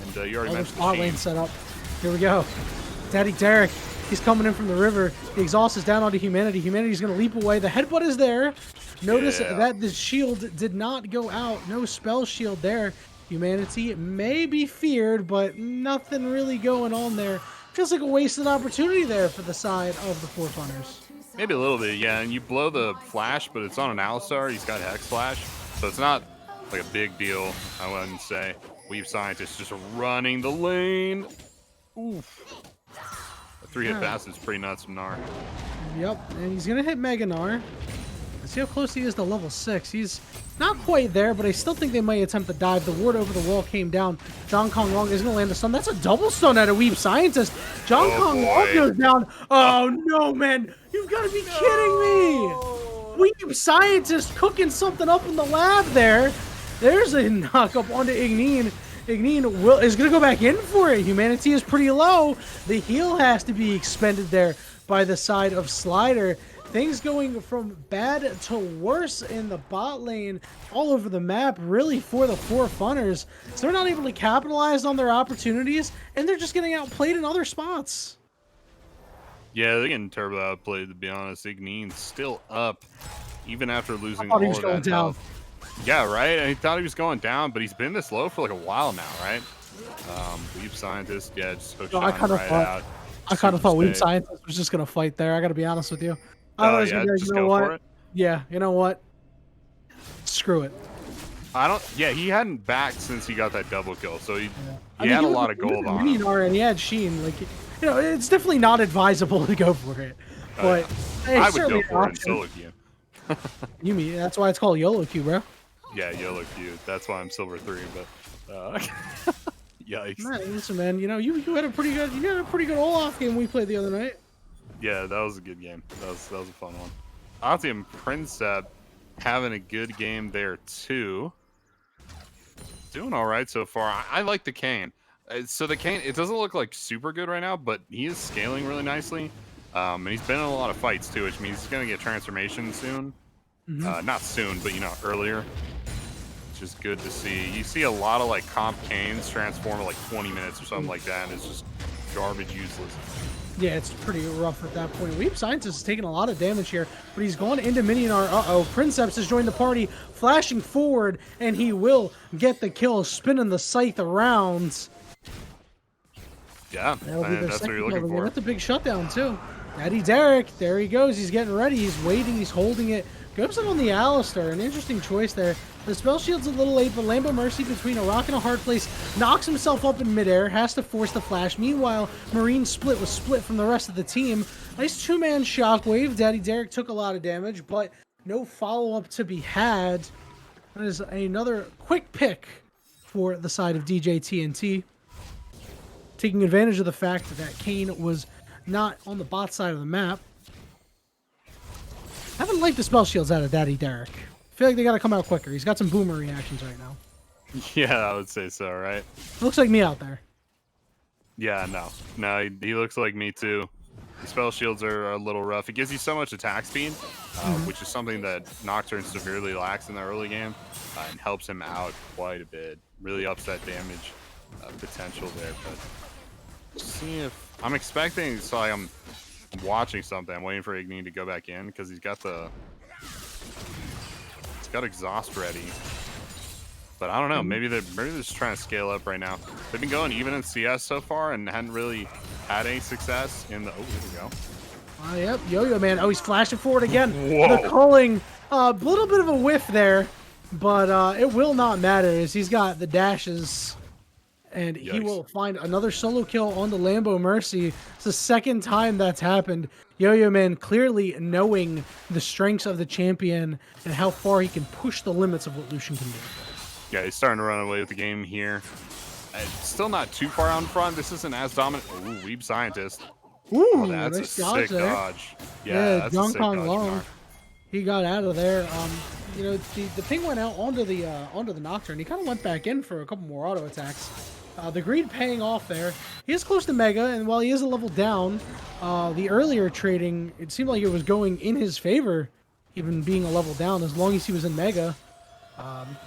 C: And you already mentioned
B: spot lane set up. Here we go. Daddy Derek, he's coming in from the river. The exhaust is down onto Humanity. Humanity's going to leap away. The headbutt is there. Notice that the shield did not go out. No spell shield there. Humanity may be feared, but nothing really going on there. Feels like a wasted opportunity there for the side of the 4Funners.
C: Maybe a little bit, yeah. And you blow the flash, but it's on an Alistar. He's got Hex Flash, so it's not like a big deal, I wouldn't say. Weeb Scientist just running the lane. Oof. A 3-hit pass is pretty nuts from Gnar.
B: Yep, and he's going to hit Mega Gnar. Let's see how close he is to level 6. He's not quite there, but I still think they might attempt to dive. The ward over the wall came down. John Kong Long is going to land a stun. That's a double stun at a Weeb Scientist. John Kong Long goes down. Oh, no, man. You've got to be kidding me. Weeb Scientist cooking something up in the lab there. There's a knock-up onto Igneen. Igneen is going to go back in for it. Humanity is pretty low. The heal has to be expended there by the side of Slider. Things going from bad to worse in the bot lane all over the map, really, for the 4Funners. So they're not able to capitalize on their opportunities, and they're just getting outplayed in other spots.
C: Yeah, they're getting turbo outplayed, to be honest. Igneen's still up, even after losing
B: all
C: all
B: of
C: that
B: down.
C: health. Yeah, right? I thought he was going down, but he's been this low for like a while now, right? Weeb Scientist, yeah, just hook shot him right out.
B: I kind of thought Weeb Scientist was just going to fight there. I got to be honest with you.
C: Oh, yeah, just go for it?
B: Yeah, you know what? Screw it.
C: Yeah, he hadn't backed since he got that double kill, so he had a lot of gold on him.
B: And he had Sheen. Like, it's definitely not advisable to go for it. But
C: I would go for it in solo queue.
B: You mean that's why it's called YOLO queue, bro?
C: Yeah, YOLO queue. That's why I'm silver 3, but yikes.
B: Man, listen, man, you had a pretty good Olaf game we played the other night.
C: Yeah, that was a good game. That was a fun one. Optium Princep having a good game there too. Doing all right so far. I like the Kane. So the Kane, it doesn't look like super good right now, but he is scaling really nicely. And he's been in a lot of fights too, which means he's gonna get transformation soon. Not soon, but earlier. Which is good to see. You see a lot of like comp Kanes transform in like 20 minutes or something like that, and it's just garbage useless.
B: Yeah, it's pretty rough at that point. Weeb Scientist is taking a lot of damage here, but he's gone into Minionar. Princeps has joined the party, flashing forward, and he will get the kill, spinning the scythe around.
C: Yeah, that's what you're looking for.
B: That's a big shutdown, too. Daddy Derek, there he goes. He's getting ready. He's waiting. He's holding it. Goes in on the Alistar. An interesting choice there. The spell shield's a little late, but Lambo Mercy between a rock and a hard place knocks himself up in midair, has to force the flash. Meanwhile, Marine Split was split from the rest of the team. Nice two-man shockwave. Daddy Derek took a lot of damage, but no follow-up to be had. That is another quick pick for the side of DJ TNT. Taking advantage of the fact that Kane was not on the bot side of the map. I haven't liked the spell shields out of Daddy Derek. I feel like they got to come out quicker. He's got some boomer reactions right now.
C: Yeah, I would say so, right?
B: Looks like me out there.
C: Yeah, no, he looks like me too. The spell shields are a little rough. It gives you so much attack speed, which is something that Nocturne severely lacks in the early game, and helps him out quite a bit. Really ups that damage potential there. But see if I'm expecting. So I'm watching something. I'm waiting for Igneen to go back in because he's got exhaust ready. But I don't know. Maybe they're just trying to scale up right now. They've been going even in CS so far and hadn't really had any success in the. Oh, here we go.
B: Yep, Yo-Yo Man. Oh, he's flashing forward again.
C: Whoa.
B: The calling, a little bit of a whiff there, but it will not matter as he's got the dashes, and
C: Yikes.
B: He will find another solo kill on the Lambo Mercy. It's the second time that's happened. Yo-Yo Man clearly knowing the strengths of the champion and how far he can push the limits of what Lucian can do.
C: Yeah, he's starting to run away with the game here. Still not too far out in front. This isn't as dominant. Ooh, Weeb Scientist.
B: Ooh,
C: Oh, that's a
B: nice dodge
C: sick
B: there.
C: dodge.
B: Yeah,
C: That's a
B: John
C: sick
B: Kong
C: dodge,
B: Long.
C: Mark.
B: He got out of there. You know, the ping went out onto the Nocturne. He kind of went back in for a couple more auto attacks. The greed paying off there. He is close to Mega, and while he is a level down, the earlier trading, it seemed like it was going in his favor, even being a level down, as long as he was in Mega.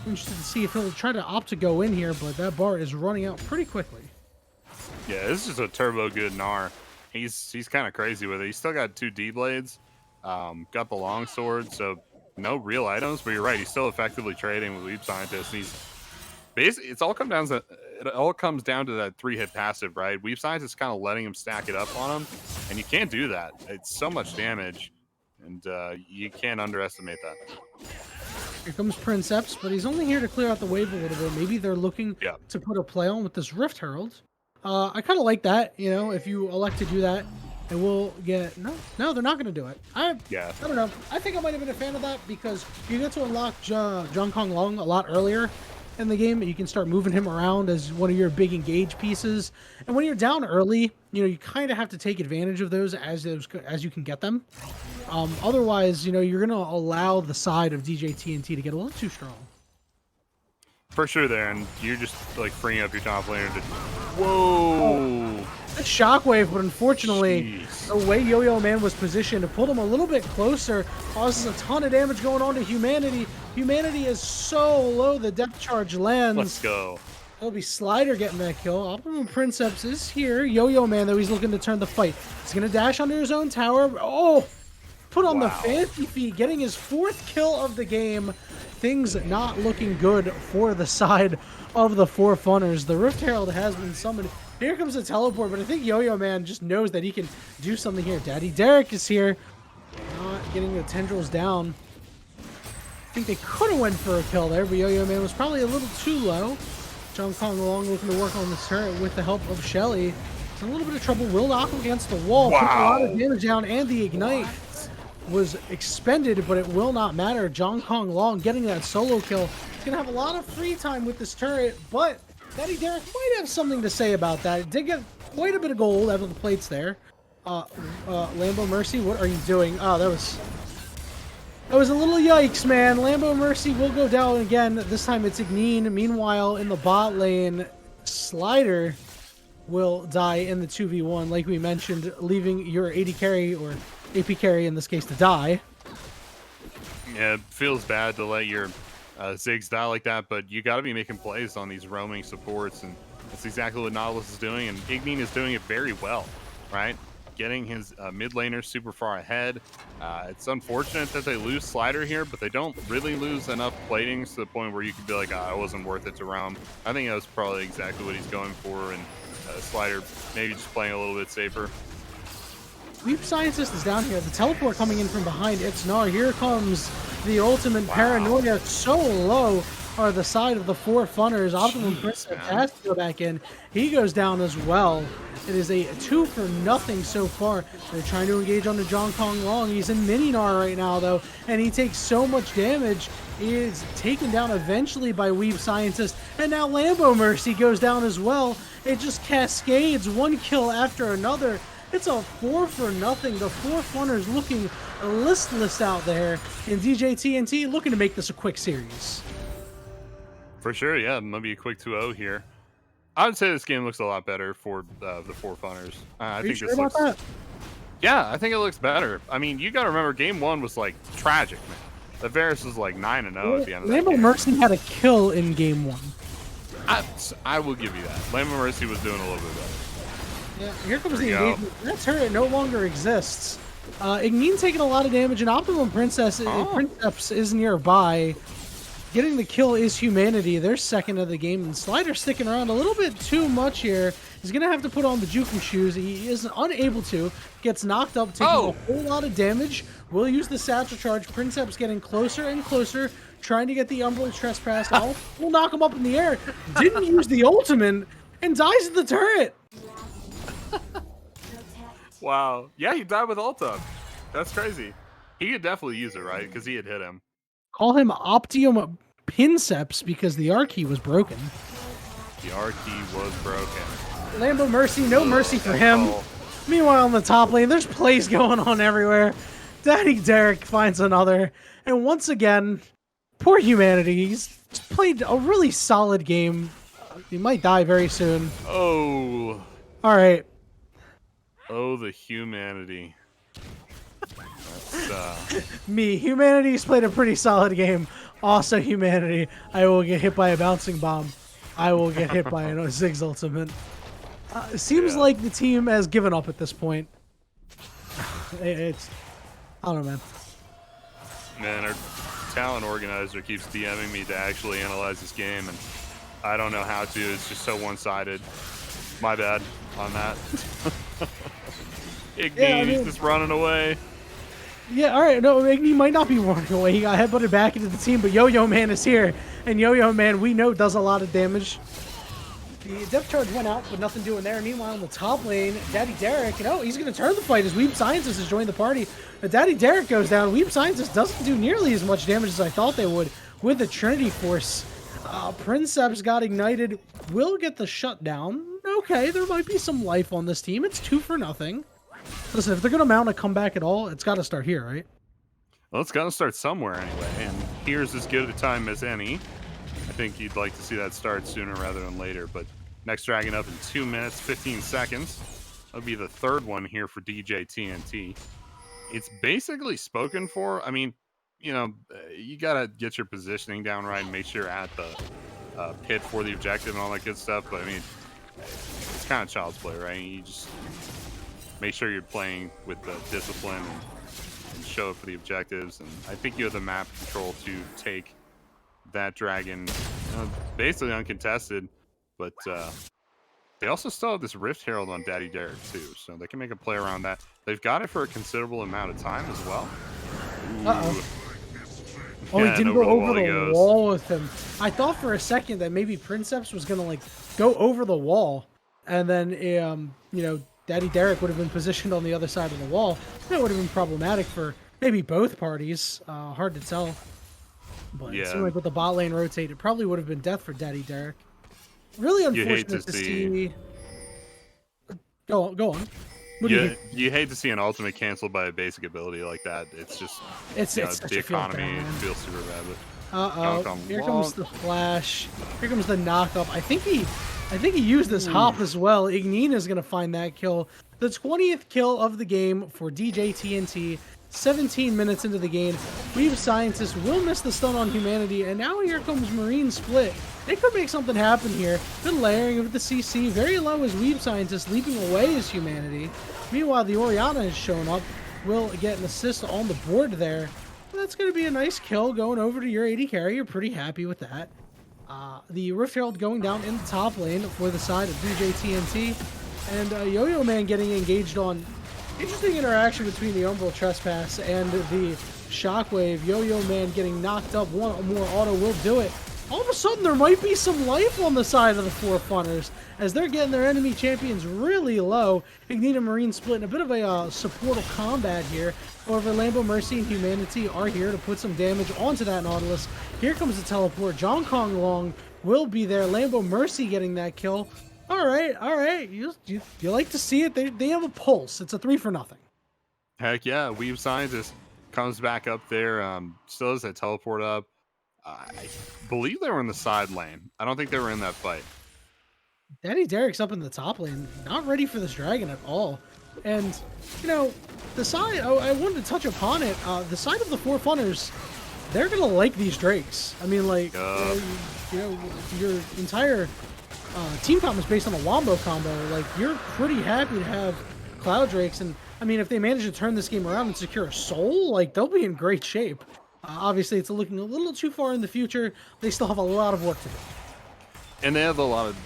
B: Interested to see if he'll try to opt to go in here, but that bar is running out pretty quickly.
C: Yeah, this is a turbo good Gnar. He's kind of crazy with it. He's still got 2 D blades, got the long sword, so no real items. But you're right, he's still effectively trading with Leap Scientist. He's basically it all comes down to that 3-hit passive, right? Weave Scientist is kind of letting him stack it up on him, and you can't do that. It's so much damage, and you can't underestimate that.
B: Here comes Princeps, but he's only here to clear out the wave a little bit. Maybe they're looking to put a play on with this Rift Herald. I kind of like that, you know, if you elect to do that, and we'll get... No, they're not going to do it. I don't know. I think I might have been a fan of that because you get to unlock John Kong Long a lot earlier in the game, and you can start moving him around as one of your big engage pieces. And when you're down early, you know, you kind of have to take advantage of those as you can get them. Otherwise, you know, you're going to allow the side of DJ TNT to get a little too strong.
C: For sure there, and you're just like freeing up your top laner to... Whoa!
B: That shockwave, but unfortunately, the way Yo-Yo Man was positioned, it pulled him a little bit closer, causes a ton of damage going on to Humanity. Humanity is so low, the depth charge lands.
C: Let's go.
B: It'll be Slider getting that kill. Optimum Princeps is here. Yo-Yo Man, though, he's looking to turn the fight. He's going to dash under his own tower. Oh! Put on the fancy feet, getting his 4th kill of the game. Things not looking good for the side of the 4Funners. The Rift Herald has been summoned. Here comes the teleport, but I think Yo-Yo Man just knows that he can do something here. Daddy Derek is here. Not getting the tendrils down. I think they could have went for a kill there, but Yo-Yo Man was probably a little too low. John Kong Long looking to work on this turret with the help of Shelly. It's in a little bit of trouble. Will knock him against the wall. Put a lot of damage down, and the Ignite was expended, but it will not matter. John Kong Long getting that solo kill. He's going to have a lot of free time with this turret, but Daddy Derek might have something to say about that. It did get quite a bit of gold out of the plates there. Lambo Mercy, what are you doing? Oh, that was a little yikes, man. Lambo Mercy will go down again. This time it's Igneen. Meanwhile, in the bot lane, Slider will die in the 2v1, like we mentioned, leaving your AD carry, or AP carry in this case, to die.
C: Yeah, it feels bad to let your Ziggs die like that, but you got to be making plays on these roaming supports, and that's exactly what Nautilus is doing, and Igneen is doing it very well, right? Getting his mid laner super far ahead. It's unfortunate that they lose Slider here, but they don't really lose enough platings to the point where you could be like, it wasn't worth it to roam. I think that was probably exactly what he's going for, and Slider maybe just playing a little bit safer.
B: Leap Scientist is down here. The teleport coming in from behind. It's Gnar. Here comes the ultimate paranoia. So low are the side of the 4Funners. Optimum Princess has to go back in. He goes down as well. It is a 2-for-0 so far. They're trying to engage on the John Kong Long. He's in mini Gnar right now, though, and he takes so much damage. He is taken down eventually by Weave Scientist, and now Lambo Mercy goes down as well. It just cascades one kill after another. It's a 4-for-0. The 4Funners looking listless out there, and DJ TNT looking to make this a quick series.
C: For sure, yeah, maybe a quick 2-0 here. I would say this game looks a lot better for the 4Funners. I think this looks...
B: that?
C: Yeah, I think it looks better. I mean, you got to remember, game 1 was like tragic, man. The Varus was like 9-0 at the end of that
B: Lambo
C: game.
B: Mercy had a kill in game 1.
C: I will give you that. Lambo Mercy was doing a little bit better.
B: Yeah, here comes the engagement. That turret no longer exists. Igneen taking a lot of damage, and Optimum Princeps is nearby. Getting the kill is Humanity. They're second of the game, and Slider sticking around a little bit too much here. He's going to have to put on the Juku shoes. He is unable to. Gets knocked up, taking a whole lot of damage. Will use the Satchel Charge. Princeps getting closer and closer, trying to get the Umbral Trespass out. Will knock him up in the air. Didn't use the ultimate, and dies at the turret.
C: Wow. Yeah, he died with ult up. That's crazy. He could definitely use it, right? Because he had hit him.
B: Call him Optium Princeps because the R key was broken.
C: The R key was broken.
B: Lambo Mercy, no mercy for him. Meanwhile, in the top lane, there's plays going on everywhere. Daddy Derek finds another. And once again, poor Humanity. He's played a really solid game. He might die very soon.
C: Oh.
B: All right.
C: Oh, the humanity. That's,
B: Me. Humanity's played a pretty solid game. Also, Humanity. I will get hit by a bouncing bomb. I will get hit by a Ziggs ultimate. It seems like the team has given up at this point. It's... I don't know, man.
C: Man, our talent organizer keeps DMing me to actually analyze this game, and I don't know how to. It's just so one-sided. My bad on that. Igni, he's just running away.
B: Yeah, all right. No, Igni might not be running away. He got headbutted back into the team, but Yo-Yo Man is here. And Yo-Yo Man, we know, does a lot of damage. The depth charge went out, but nothing doing there. Meanwhile, in the top lane, Daddy Derek, he's going to turn the fight as Weeb Scientist has joined the party. But Daddy Derek goes down. Weeb Scientist doesn't do nearly as much damage as I thought they would with the Trinity Force. Princeps got ignited. Will get the shutdown. Okay, there might be some life on this team. It's 2-0. Listen, if they're going to mount a comeback at all, it's got to start here, right?
C: Well, it's got to start somewhere anyway, and here's as good a time as any. I think you'd like to see that start sooner rather than later, but next dragon up in 2 minutes, 15 seconds. That'll be the third one here for DJ TNT. It's basically spoken for. I mean, you know, you got to get your positioning down right and make sure you're at the pit for the objective and all that good stuff, but I mean, it's kind of child's play, right? You just make sure you're playing with the discipline and show up for the objectives, and I think you have the map control to take that dragon basically uncontested, but they also still have this Rift Herald on Daddy Derek too, so they can make a play around that. They've got it for a considerable amount of time as well.
B: Uh-oh. Oh, he didn't go over the wall with him. I thought for a second that maybe Princeps was gonna go over the wall, and then Daddy Derek would have been positioned on the other side of the wall. That would have been problematic for maybe both parties. Hard to tell. But it seemed like with the bot lane rotate, it probably would have been death for Daddy Derek. Really unfortunate to see. Go on.
C: You hate to see an ultimate canceled by a basic ability like that. It's just
B: it's
C: the economy feels super bad.
B: But here comes the flash. Here comes the knockup. I think he used this hop as well. Ignina is gonna find that kill. The 20th kill of the game for DJ TNT. 17 minutes into the game, Weeb Scientist will miss the stun on Humanity, and now here comes Marine Split. They could make something happen here. Good layering of the CC, very low as Weeb Scientist, leaping away as Humanity. Meanwhile, the Orianna has shown up, will get an assist on the board there. That's going to be a nice kill going over to your AD carry. You're pretty happy with that. The Rift Herald going down in the top lane for the side of DJ TNT, and Yo-Yo Man getting engaged on. Interesting interaction between the Umbral Trespass and the Shockwave. Yo-Yo Man getting knocked up. One more auto will do it. All of a sudden, there might be some life on the side of the 4Funners as they're getting their enemy champions really low. Ignita Marine Split in a bit of a supportive combat here. However, Lambo Mercy and Humanity are here to put some damage onto that Nautilus. Here comes the teleport. John Kong Long will be there. Lambo Mercy getting that kill. All right. You like to see it. They have a pulse. It's a 3-0.
C: Heck yeah. Weeb Scientist comes back up there. Still has that teleport up. I believe they were in the side lane. I don't think they were in that fight.
B: Daddy Derek's up in the top lane. Not ready for this dragon at all. And, the side, I wanted to touch upon it. The side of the 4Funners, they're going to like these Drakes. I mean, your entire... team comp is based on a Wombo combo. You're pretty happy to have Cloud Drakes, and I mean, if they manage to turn this game around and secure a soul, they'll be in great shape. Obviously, it's looking a little too far in the future. They still have a lot of work to do.
C: And they have a lot of,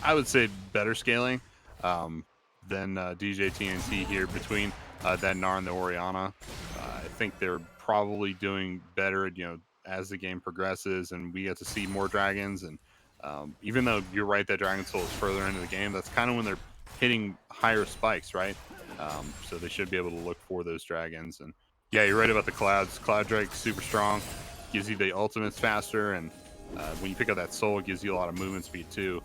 C: I would say, better scaling than DJ TNT here between that Gnar and the Orianna. I think they're probably doing better, as the game progresses and we get to see more dragons. And even though you're right that Dragon Soul is further into the game, that's kind of when they're hitting higher spikes, right? So they should be able to look for those dragons. And yeah, you're right about the clouds. Cloud Drake, super strong, gives you the ultimates faster, and when you pick up that soul, it gives you a lot of movement speed too.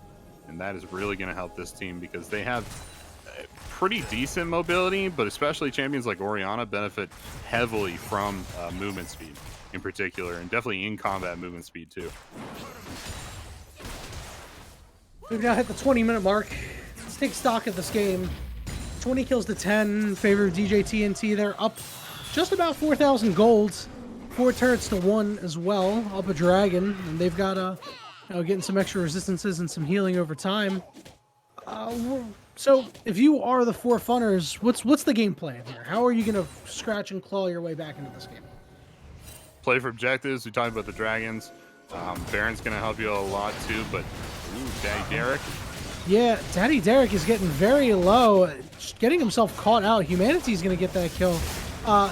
C: And that is really going to help this team because they have pretty decent mobility, but especially champions like Orianna benefit heavily from movement speed in particular, and definitely in combat movement speed too.
B: We've now hit the 20-minute mark. Let's take stock of this game. 20 kills to 10 in favor of DJ TNT. They're up just about 4,000 gold. 4 turrets to 1 as well. Up a dragon, and they've got getting some extra resistances and some healing over time. So if you are the 4Funners, what's the game plan here? How are you gonna scratch and claw your way back into this game?
C: Play for objectives. We talked about the dragons. Baron's gonna help you a lot too, but Daddy Derek.
B: Yeah, Daddy Derek is getting very low, getting himself caught out. Humanity's gonna get that kill.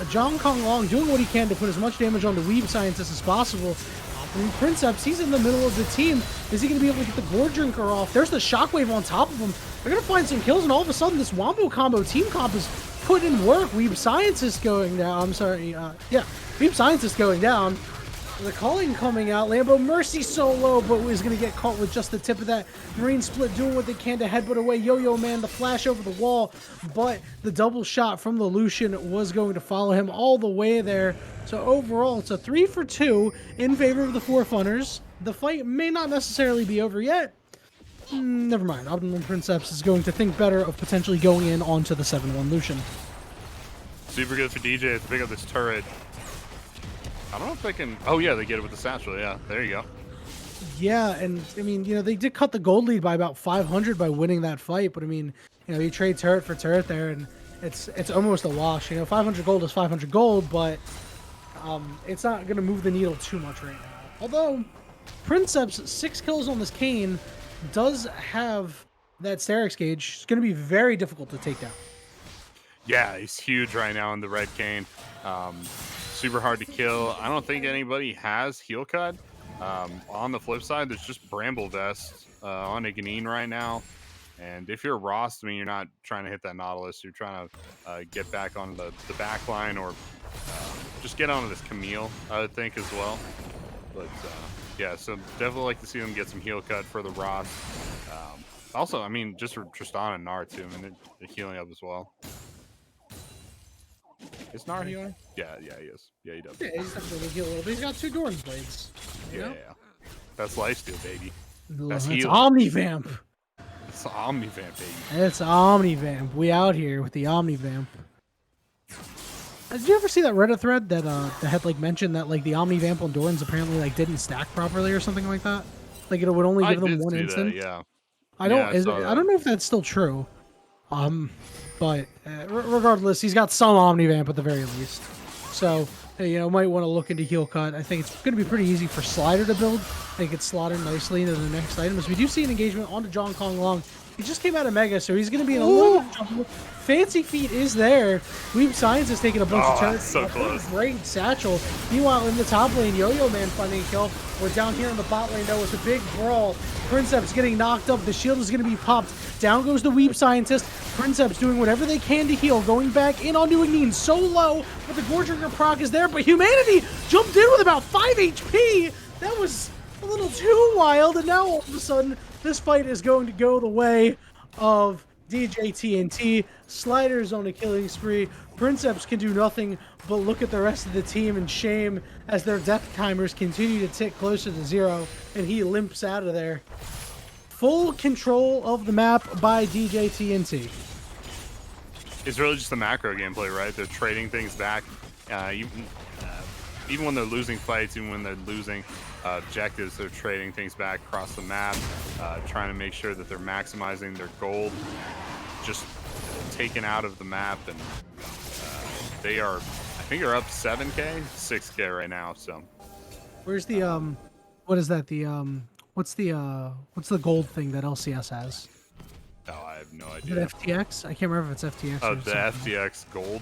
B: John Kong Long doing what he can to put as much damage on the Weeb Scientist as possible. From Princeps, he's in the middle of the team. Is he going to be able to get the Gore Drinker off? There's the Shockwave on top of him. They're going to find some kills, and all of a sudden, this Wombo combo team comp is put in work. Weeb Scientist going down. I'm sorry. Weeb Scientist going down. The calling coming out. Lambo Mercy so low, but is going to get caught with just the tip of that. Marine Split doing what they can to headbutt away. Yo-Yo Man, the flash over the wall, but the double shot from the Lucian was going to follow him all the way there. So overall, it's a 3 for 2 in favor of the 4Funners. The fight may not necessarily be over yet. Never mind. Optimum Princeps is going to think better of potentially going in onto the 7-1 Lucian.
C: Super good for DJ to pick up this turret. I don't know if they can... Oh, yeah, they get it with the satchel. Yeah, there you go.
B: Yeah, and, I mean, they did cut the gold lead by about 500 by winning that fight, but, I mean, you trade turret for turret there, and it's almost a wash. 500 gold is 500 gold, but it's not going to move the needle too much right now. Although, Princeps, 6 kills on this Kayn, does have that Sterix gauge. It's going to be very difficult to take down.
C: Yeah, he's huge right now in the red Kayn. Super hard to kill. I don't think anybody has heal cut. On the flip side, there's just Bramble Vest on Ignin right now. And if you're Rost, I mean, you're not trying to hit that Nautilus. You're trying to get back on the back line or just get onto this Camille, I would think, as well. But, yeah, so definitely like to see them get some heal cut for the Rost. Also, I mean, just for Tristan and Nart, too. I mean, they're healing up as well. Is Nart healing? Yeah, he is. Yeah, he does.
B: Yeah, he's definitely heal a little bit. He's got 2 Doran Blades.
C: Yeah. That's lifesteal, baby.
B: That's Omnivamp.
C: It's Omnivamp, baby.
B: It's Omnivamp. We out here with the Omnivamp. Did you ever see that Reddit thread that had mentioned that the Omnivamp on Dorans apparently didn't stack properly or something like that? It would only give them 1 instant.
C: That, yeah.
B: I don't know if that's still true. But regardless, he's got some Omnivamp at the very least. So, might want to look into heal cut. I think it's going to be pretty easy for Slider to build. They get slotted nicely into the next item. As we do see an engagement onto John Kong Long. He just came out of Mega, so he's going to be in a little bit of trouble. Fancy Feet is there. Weeb Science is taking a bunch of turrets.
C: So close.
B: Great satchel. Meanwhile, in the top lane, Yo-Yo Man finding a kill. We're down here in the bot lane, though, with a big brawl. Princeps getting knocked up. The shield is going to be popped. Down goes the Weeb Scientist. Princeps doing whatever they can to heal. Going back in onto Ignin. So low, but the Gore Drinker proc is there. But Humanity jumped in with about 5 HP. That was a little too wild. And now, all of a sudden, this fight is going to go the way of DJ TNT. Sliders on a killing spree. Princeps can do nothing but look at the rest of the team in shame as their death timers continue to tick closer to 0, and he limps out of there. Full control of the map by DJ TNT.
C: It's really just the macro gameplay, right? They're trading things back. Even when they're losing fights, even when they're losing objectives, they're trading things back across the map, trying to make sure that they're maximizing their gold, just taken out of the map, and they are, I think, are up 7k, 6k right now. So,
B: where's the what is that? The what's the gold thing that LCS has?
C: Oh, I have no idea.
B: Is it FTX? I can't remember if it's FTX.
C: Oh,
B: or
C: the
B: something.
C: FTX gold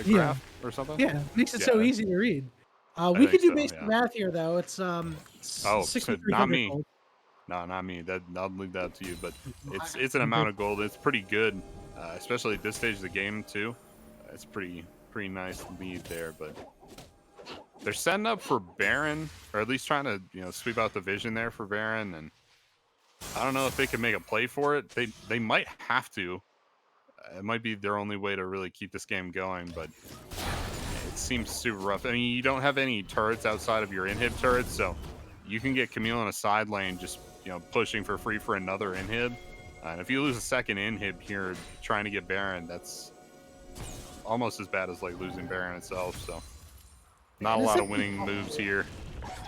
C: graph or something?
B: Yeah, makes it so easy to read. We could do basic math here, though. It's
C: oh,
B: 6,300
C: not me.
B: gold.
C: No, not me. I'll leave that to you. But it's an amount of gold. It's pretty good, especially at this stage of the game too. It's pretty nice lead there. But they're setting up for Baron, or at least trying to sweep out the vision there for Baron. And I don't know if they can make a play for it. They might have to. It might be their only way to really keep this game going, but it seems super rough. I mean, you don't have any turrets outside of your inhib turrets, so you can get Camille in a side lane just, pushing for free for another inhib. And if you lose a second inhib here trying to get Baron, that's almost as bad as like losing Baron itself. So not a lot of winning moves here.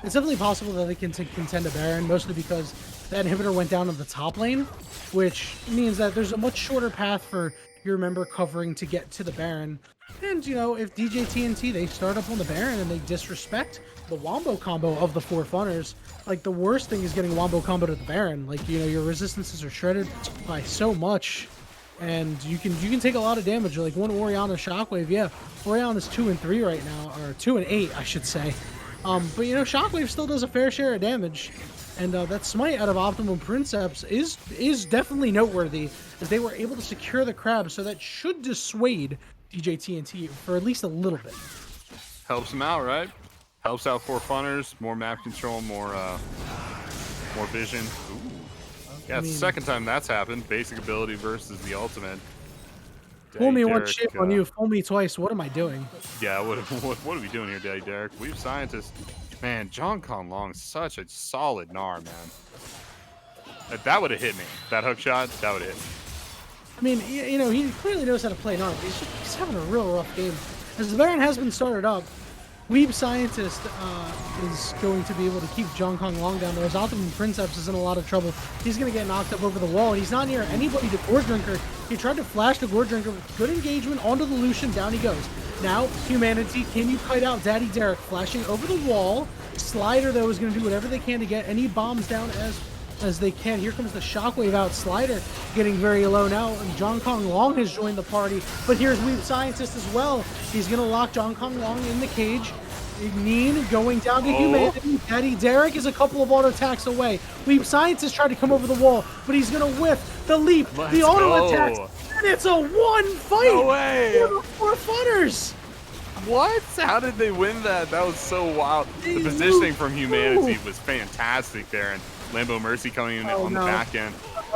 B: It's definitely possible that they can contend a Baron, mostly because that inhibitor went down in the top lane, which means that there's a much shorter path for your member covering to get to the Baron. And, if DJ TNT, they start up on the Baron and they disrespect the Wombo combo of the 4Funners, like, the worst thing is getting Wombo combo to the Baron. Like, your resistances are shredded by so much, and you can take a lot of damage. Like, one Orianna Shockwave, yeah, Orianna's 2 and 3 right now, or 2 and 8, I should say. But, Shockwave still does a fair share of damage. And that smite out of Optimum Princeps is definitely noteworthy, as they were able to secure the crab, so that should dissuade DJ TNT for at least a little bit.
C: Helps them out, right? Helps out 4Funners, more map control, more vision. Ooh. Yeah, it's the second time that's happened. Basic ability versus the ultimate.
B: Fool me once, shit on you. Fool me twice. What am I doing?
C: Yeah, what are we doing here, Daddy Derek? We've scientists. Man, John Kong Long, such a solid Gnar, man. That would have hit me. That hook shot, that would have hit me.
B: I mean, he clearly knows how to play Gnar, but he's having a real rough game. As the Baron has been started up, Weeb Scientist is going to be able to keep John Kong Long down. Whereas Optimum Princeps is in a lot of trouble. He's going to get knocked up over the wall. He's not near anybody to Gore Drinker. He tried to flash the Gore Drinker with good engagement onto the Lucian. Down he goes. Now, Humanity, can you kite out Daddy Derek? Flashing over the wall. Slider, though, is going to do whatever they can to get any bombs down as they can. Here comes the Shockwave out. Slider getting very low now. And John Kong Long has joined the party. But here's Weeb Scientist as well. He's going to lock John Kong Long in the cage. Igneen going down to Humanity. Daddy Derek is a couple of auto attacks away. Weeb Scientist tried to come over the wall, but he's going to whiff the leap, the auto attacks, and it's a one fight for the 4Funners.
C: What? How did they win that? That was so wild. The positioning from Humanity was fantastic there, and Lambo Mercy coming in on the back end,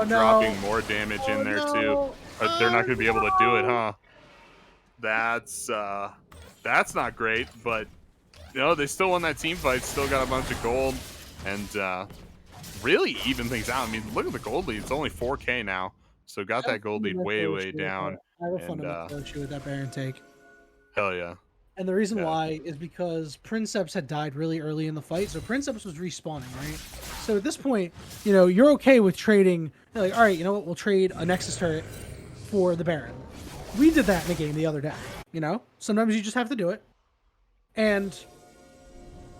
C: dropping more damage in there too. But they're not going to be able to do it, huh? That's not great, but they still won that team fight, still got a bunch of gold, and really even things out. I mean, look at the gold lead. It's only 4K now, so got that gold lead way down.
B: I have a fundamental issue with that Baron take.
C: Hell yeah.
B: And the reason why is because Princeps had died really early in the fight, so Princeps was respawning, right? So at this point, you're okay with trading. You're like, all right, you know what? We'll trade a Nexus turret for the Baron. We did that in a game the other day. Sometimes you just have to do it. And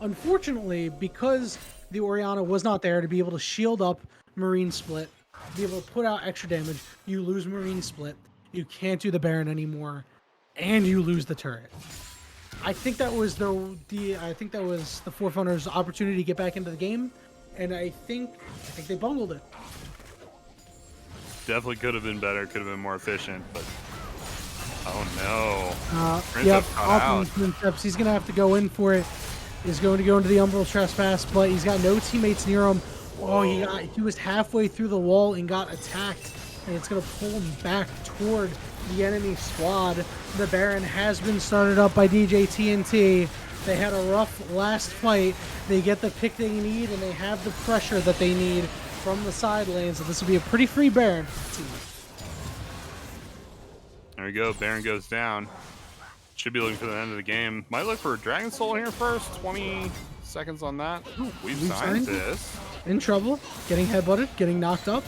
B: unfortunately, because the Orianna was not there to be able to shield up Marine Split, be able to put out extra damage, you lose Marine Split. You can't do the Baron anymore, and you lose the turret. I think that was the 4Funners' opportunity to get back into the game, and I think they bungled it.
C: Definitely could have been better, could have been more efficient, but oh no.
B: Yep, Princeps, he's gonna have to go in for it. He's going to go into the Umbral Trespass, but he's got no teammates near him. Oh, he was halfway through the wall and got attacked, and it's gonna pull him back toward the enemy squad. The Baron has been started up by DJ TNT. They had a rough last fight. They get the pick they need, and they have the pressure that they need from the side lane, so this will be a pretty free Baron.
C: There we go. Baron goes down. Should be looking for the end of the game. Might look for a Dragon Soul here first. 20 seconds on that. We've signed this.
B: In trouble. Getting headbutted. Getting knocked up.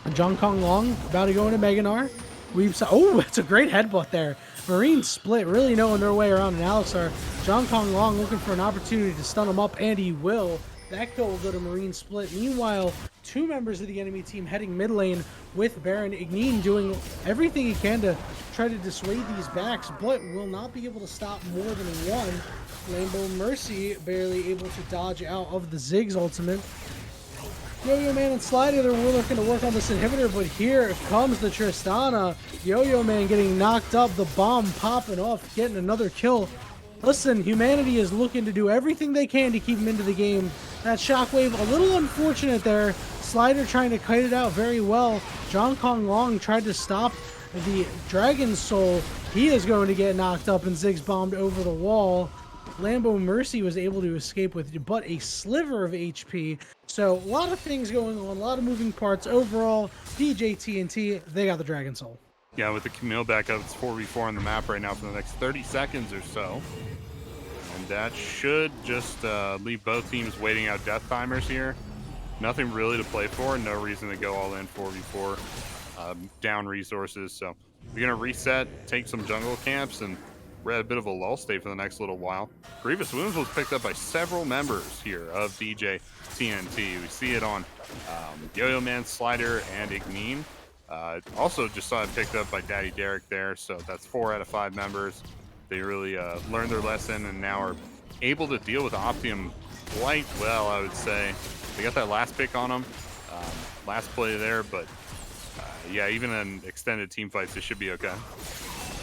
B: And John Kong Long about to go into Mega Gnar. It's a great headbutt there. Marine Split really knowing their way around an Alistar. John Kong Long looking for an opportunity to stun him up, and he will. That kill will go to Marine Split. Meanwhile, two members of the enemy team heading mid lane with Baron. Igneen doing everything he can to try to dissuade these backs, but will not be able to stop more than one. Rainbow Mercy barely able to dodge out of the Ziggs ultimate. Yo-Yo Man and Slider, they're looking to work on this inhibitor, but here comes the Tristana. Yo-Yo Man getting knocked up, the bomb popping off, getting another kill. Listen, Humanity is looking to do everything they can to keep him into the game. That Shockwave, a little unfortunate there. Slider trying to kite it out very well. John Kong Long tried to stop The Dragon Soul, he is going to get knocked up and Ziggs bombed over the wall. Lambo Mercy was able to escape with but a sliver of HP. So a lot of things going on, a lot of moving parts. Overall, DJ TNT, they got the Dragon Soul.
C: Yeah, with the Camille back up, it's 4v4 on the map right now for the next 30 seconds or so. And that should just leave both teams waiting out death timers here. Nothing really to play for, no reason to go all in 4v4. Down resources, so we're going to reset, take some jungle camps, and we're at a bit of a lull state for the next little while. Grievous Wounds was picked up by several members here of DJ TNT. We see it on Yo-Yo Man, Slider, and Igneen. Also just saw it picked up by Daddy Derek there, so that's 4 out of 5 members. They really learned their lesson and now are able to deal with Optium quite well, I would say. They got that last pick on them, last play there, but yeah, even in extended team fights, it should be okay.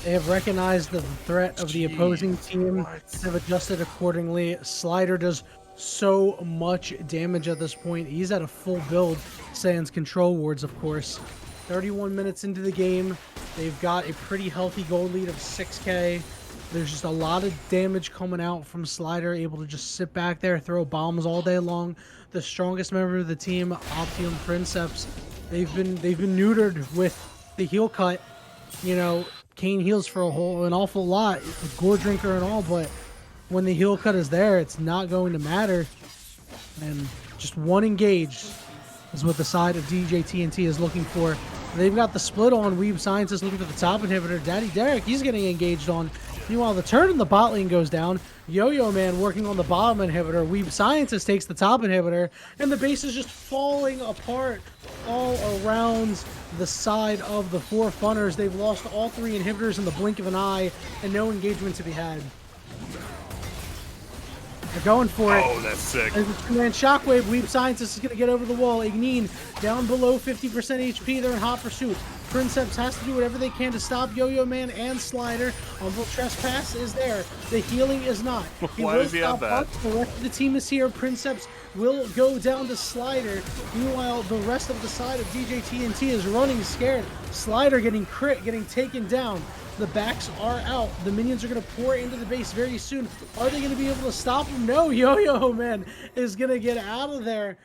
B: They have recognized the threat of the opposing team and have adjusted accordingly. Slider does so much damage at this point. He's at a full build, sans control wards, of course. 31 minutes into the game, they've got a pretty healthy gold lead of 6K. There's just a lot of damage coming out from Slider, able to just sit back there, throw bombs all day long. The strongest member of the team, Optium Princeps, they've been neutered with the heal cut. You know, Kane heals for an awful lot, with Gore Drinker and all, but when the heal cut is there, it's not going to matter. And just one engage is what the side of DJ TNT is looking for. They've got the split on. Weeb Scientist looking for the top inhibitor. Daddy Derek, he's getting engaged on. Meanwhile, the turn in the bot lane goes down. Yo-Yo Man working on the bottom inhibitor. Weeb Scientist takes the top inhibitor. And the base is just falling apart all around the side of the 4Funners. They've lost all 3 inhibitors in the blink of an eye and no engagement to be had. They're going for it.
C: Oh, that's sick.
B: There's a 2-man shockwave. Weeb Scientist is going to get over the wall. Igneen down below 50% HP. They're in hot pursuit. Princeps has to do whatever they can to stop Yo-Yo Man and Slider. Umbral Trespass is there. The healing is not.
C: Why does he have that?
B: The rest of the team is here. Princeps will go down to Slider. Meanwhile, the rest of the side of DJ TNT is running scared. Slider getting crit, getting taken down. The backs are out. The minions are going to pour into the base very soon. Are they going to be able to stop him? No, Yo-Yo Man is going to get out of there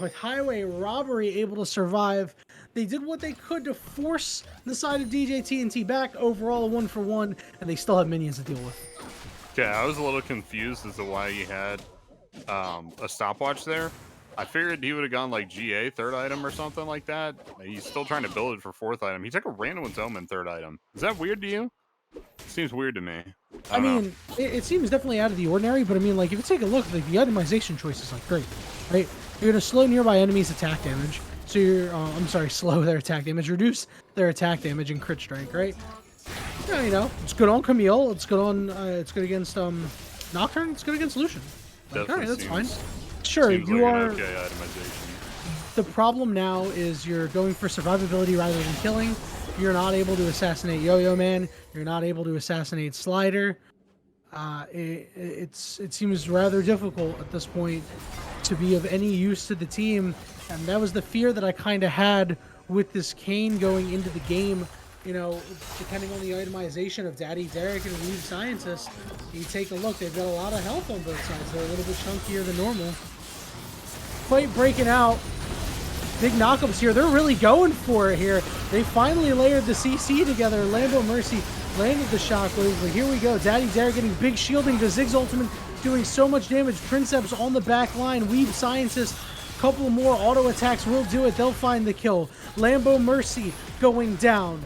B: with highway robbery, able to survive. They did what they could to force the side of DJ TNT back. Overall, a 1-for-1, and they still have minions to deal with.
C: Okay, I was a little confused as to why he had a stopwatch there. I figured he would have gone like GA, 3rd item or something like that. He's still trying to build it for 4th item. He took a random Omen 3rd item. Is that weird to you? Seems weird to me. I
B: mean, it seems definitely out of the ordinary, but I mean, like, if you take a look, like, the itemization choice is, like, great, right? You're going to slow nearby enemies' attack damage. So you're, I'm sorry, slow their attack damage, reduce their attack damage and crit strike, right? Yeah, you know, it's good on Camille, it's good on, it's good against, Nocturne, it's good against Lucian. Like, alright, that's fine. Sure, you
C: like
B: are...
C: an okay itemization.
B: The problem now is you're going for survivability rather than killing. You're not able to assassinate Yo-Yo Man. You're not able to assassinate Slider. It seems rather difficult at this point to be of any use to the team. And that was the fear that I kind of had with this Kane going into the game. You know, depending on the itemization of Daddy Derek and Weeb Scientist, you take a look, they've got a lot of health on both sides. They're a little bit chunkier than normal. Fight breaking out. Big knockups here. They're really going for it here. They finally layered the CC together. Lambo Mercy landed the shockwave, but here we go. Daddy Derek getting big shielding to Ziggs ultimate, doing so much damage. Princeps on the back line. Weeb Scientist, couple more auto attacks will do it. They'll find the kill. Lambo Mercy going down.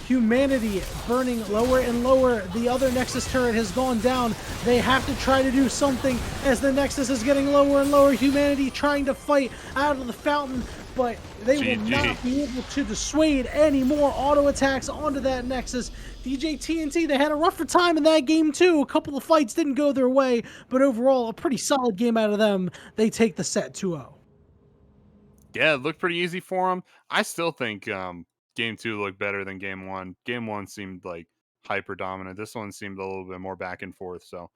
B: Humanity burning lower and lower. The other Nexus turret has gone down. They have to try to do something as the Nexus is getting lower and lower. Humanity trying to fight out of the fountain, but they will not be able to dissuade any more auto attacks onto that Nexus. DJ TNT, they had a rougher time in that game too. A couple of fights didn't go their way, but overall, a pretty solid game out of them. They take the set 2-0.
C: Yeah, it looked pretty easy for them. I still think Game 2 looked better than Game 1. Game 1 seemed like hyper dominant. This one seemed a little bit more back and forth. So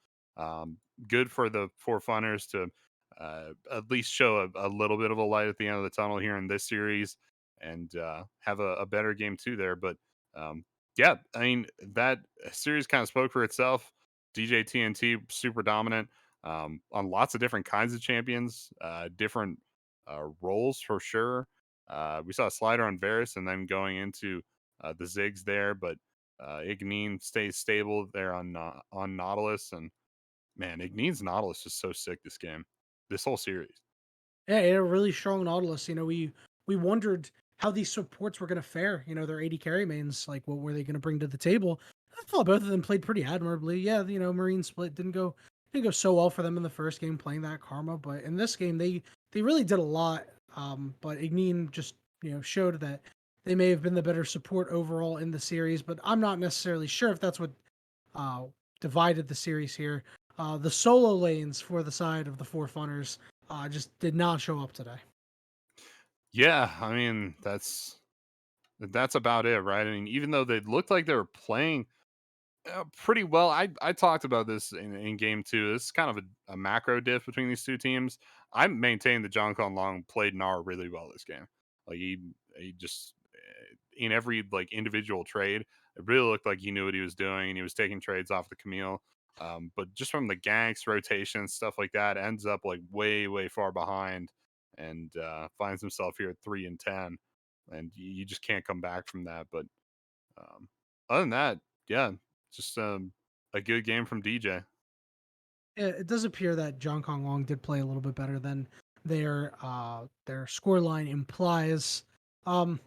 C: good for the 4Funners to at least show a little bit of a light at the end of the tunnel here in this series and have a better Game 2 there. But Um, yeah, I mean that series kind of spoke for itself. DJ TNT super dominant on lots of different kinds of champions, different roles for sure. We saw a slider on Varus, and then going into the Ziggs there, but Igneen stays stable there on Nautilus, and man, Igneen's Nautilus is so sick this game, this whole series.
B: Yeah, it had a really strong Nautilus. We wondered how these supports were going to fare. Their 80 carry mains, like what were they going to bring to the table? I thought both of them played pretty admirably. Yeah, Marine split didn't go so well for them in the first game playing that Karma, but in this game they really did a lot. But Igneen just showed that they may have been the better support overall in the series, but I'm not necessarily sure if that's what uh, divided the series here. The solo lanes for the side of the 4Funners just did not show up today.
C: Yeah, I mean that's about it, right? I mean, even though they looked like they were playing pretty well. I talked about this in game two. This is kind of a macro diff between these two teams. I maintain that John Con Long played Nar really well this game. Like he just in every like individual trade, it really looked like he knew what he was doing and he was taking trades off the Camille. But just from the ganks, rotations, stuff like that, ends up like way far behind and finds himself here at 3-10, and you just can't come back from that. But um, other than that, yeah, just a good game from DJ.
B: It does appear that John Kong Long did play a little bit better than their scoreline implies. Um,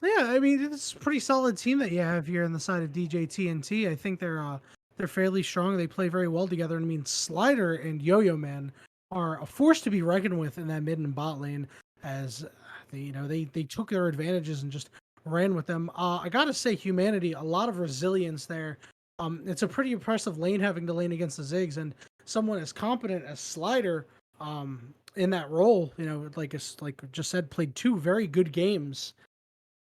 B: Yeah, I mean it's a pretty solid team that you have here on the side of DJ TNT. I think they're fairly strong. They play very well together. And I mean Slider and Yo-Yo Man are a force to be reckoned with in that mid and bot lane as they took their advantages and just ran with them. I gotta say, Humanity, a lot of resilience there. It's a pretty impressive lane having to lane against the Ziggs and someone as competent as Slider in that role. Like just said, played two very good games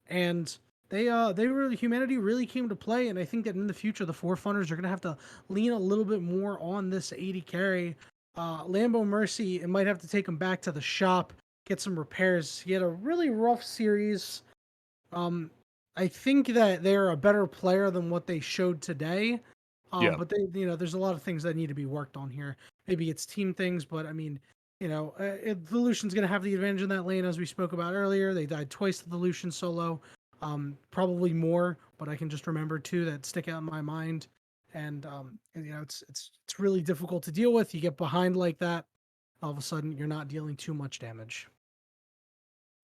B: and they really humanity really came to play, and I think that in the future the 4Funners are gonna have to lean a little bit more on this 80 carry. Lambo Mercy, it might have to take him back to the shop, get some repairs. He had a really rough series. um I think that they're a better player than what they showed today.
C: Yeah,
B: But there's a lot of things that need to be worked on here. Maybe it's team things, but I mean, the Lucian's going to have the advantage in that lane, as we spoke about earlier. They died twice to the Lucian solo, probably more, but I can just remember two that stick out in my mind. And it's really difficult to deal with. You get behind like that, all of a sudden you're not dealing too much damage.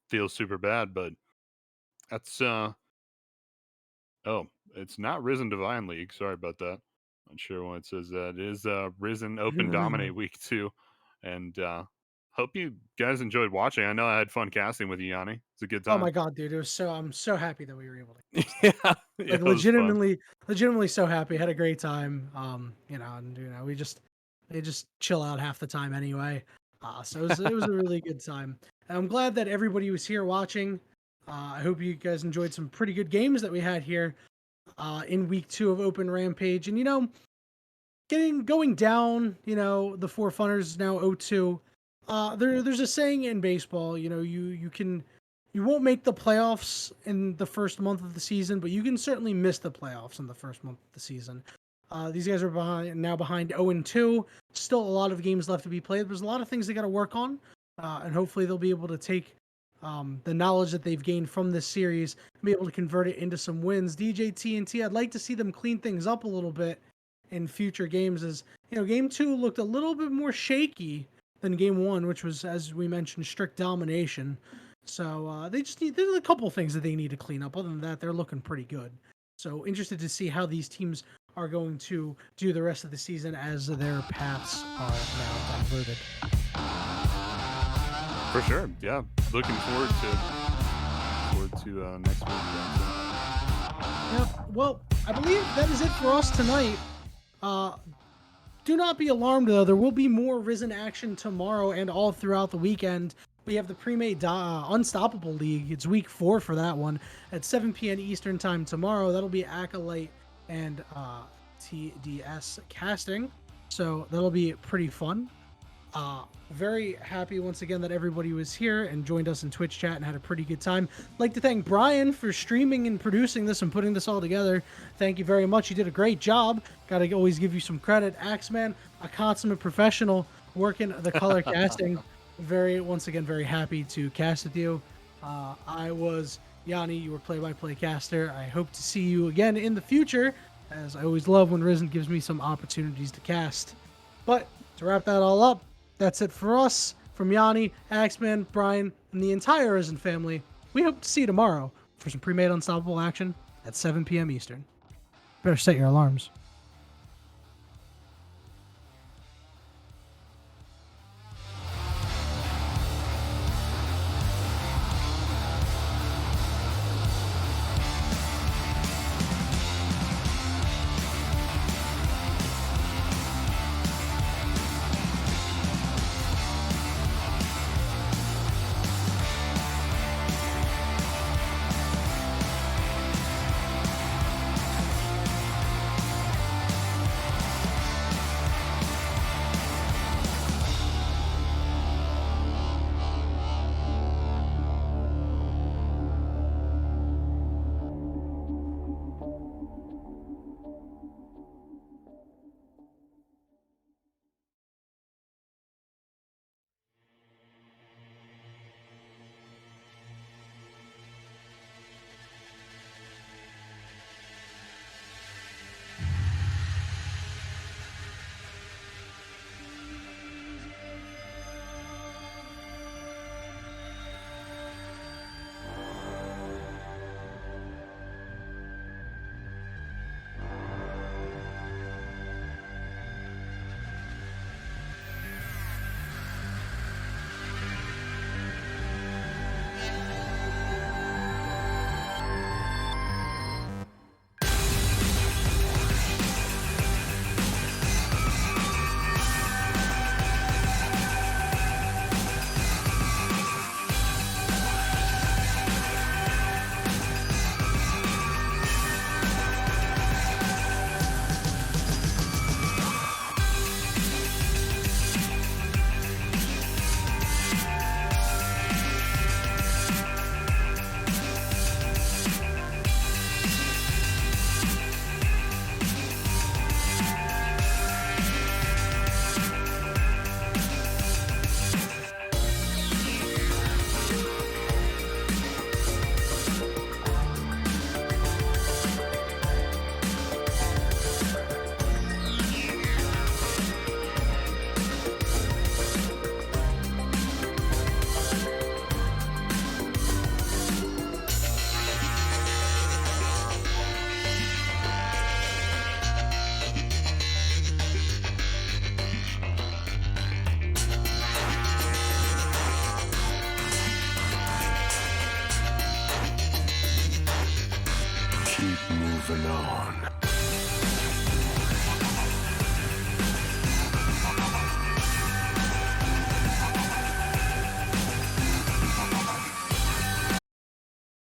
C: feels super bad, but that's oh, it's not Risen Divine League. Sorry about that. Not sure why it says that. It is Risen Open Dominate Week 2. And hope you guys enjoyed watching. I know I had fun casting with you, Yanni. It's a good
B: Oh
C: time.
B: my god, dude! I'm so happy that we were able to
C: Yeah, yeah,
B: like
C: it was fun.
B: legitimately so happy. Had a great time. And they just chill out half the time anyway. So it was a really good time. And I'm glad that everybody was here watching. I hope you guys enjoyed some pretty good games that we had here in week 2 of Open Rampage. And going down, the 4Funners now 0-2. There's a saying in baseball, you won't make the playoffs in the first month of the season, but you can certainly miss the playoffs in the first month of the season. These guys are behind 0-2. Still a lot of games left to be played. There's a lot of things they got to work on, and hopefully they'll be able to take the knowledge that they've gained from this series and be able to convert it into some wins. DJ TNT, I'd like to see them clean things up a little bit in future games. As game 2 looked a little bit more shaky than game 1, which was, as we mentioned, strict domination. So there's a couple things that they need to clean up. Other than that, they're looking pretty good. So interested to see how these teams are going to do the rest of the season as their paths are now diverted.
C: For sure. Yeah. Looking forward to next week.
B: Yeah, well, I believe that is it for us tonight. Uh, do not be alarmed, though. There will be more Risen action tomorrow and all throughout the weekend. We have the pre-made Unstoppable League. It's week 4 for that one at 7 p.m. Eastern time tomorrow. That'll be Acolyte and TDS casting. So that'll be pretty fun. Very happy once again that everybody was here and joined us in Twitch chat and had a pretty good time. Like to thank Brian for streaming and producing this and putting this all together. Thank you very much. You did a great job. Gotta always give you some credit. Axeman, a consummate professional working the color casting. Once again, very happy to cast with you. I was Yanni, you were play-by-play caster. I hope to see you again in the future, as I always love when Risen gives me some opportunities to cast. But to wrap that all up, that's it for us. From Yanni, Axeman, Brian, and the entire Risen family, we hope to see you tomorrow for some pre-made Unstoppable action at 7 p.m. Eastern. Better set your alarms.
A: Keep moving on.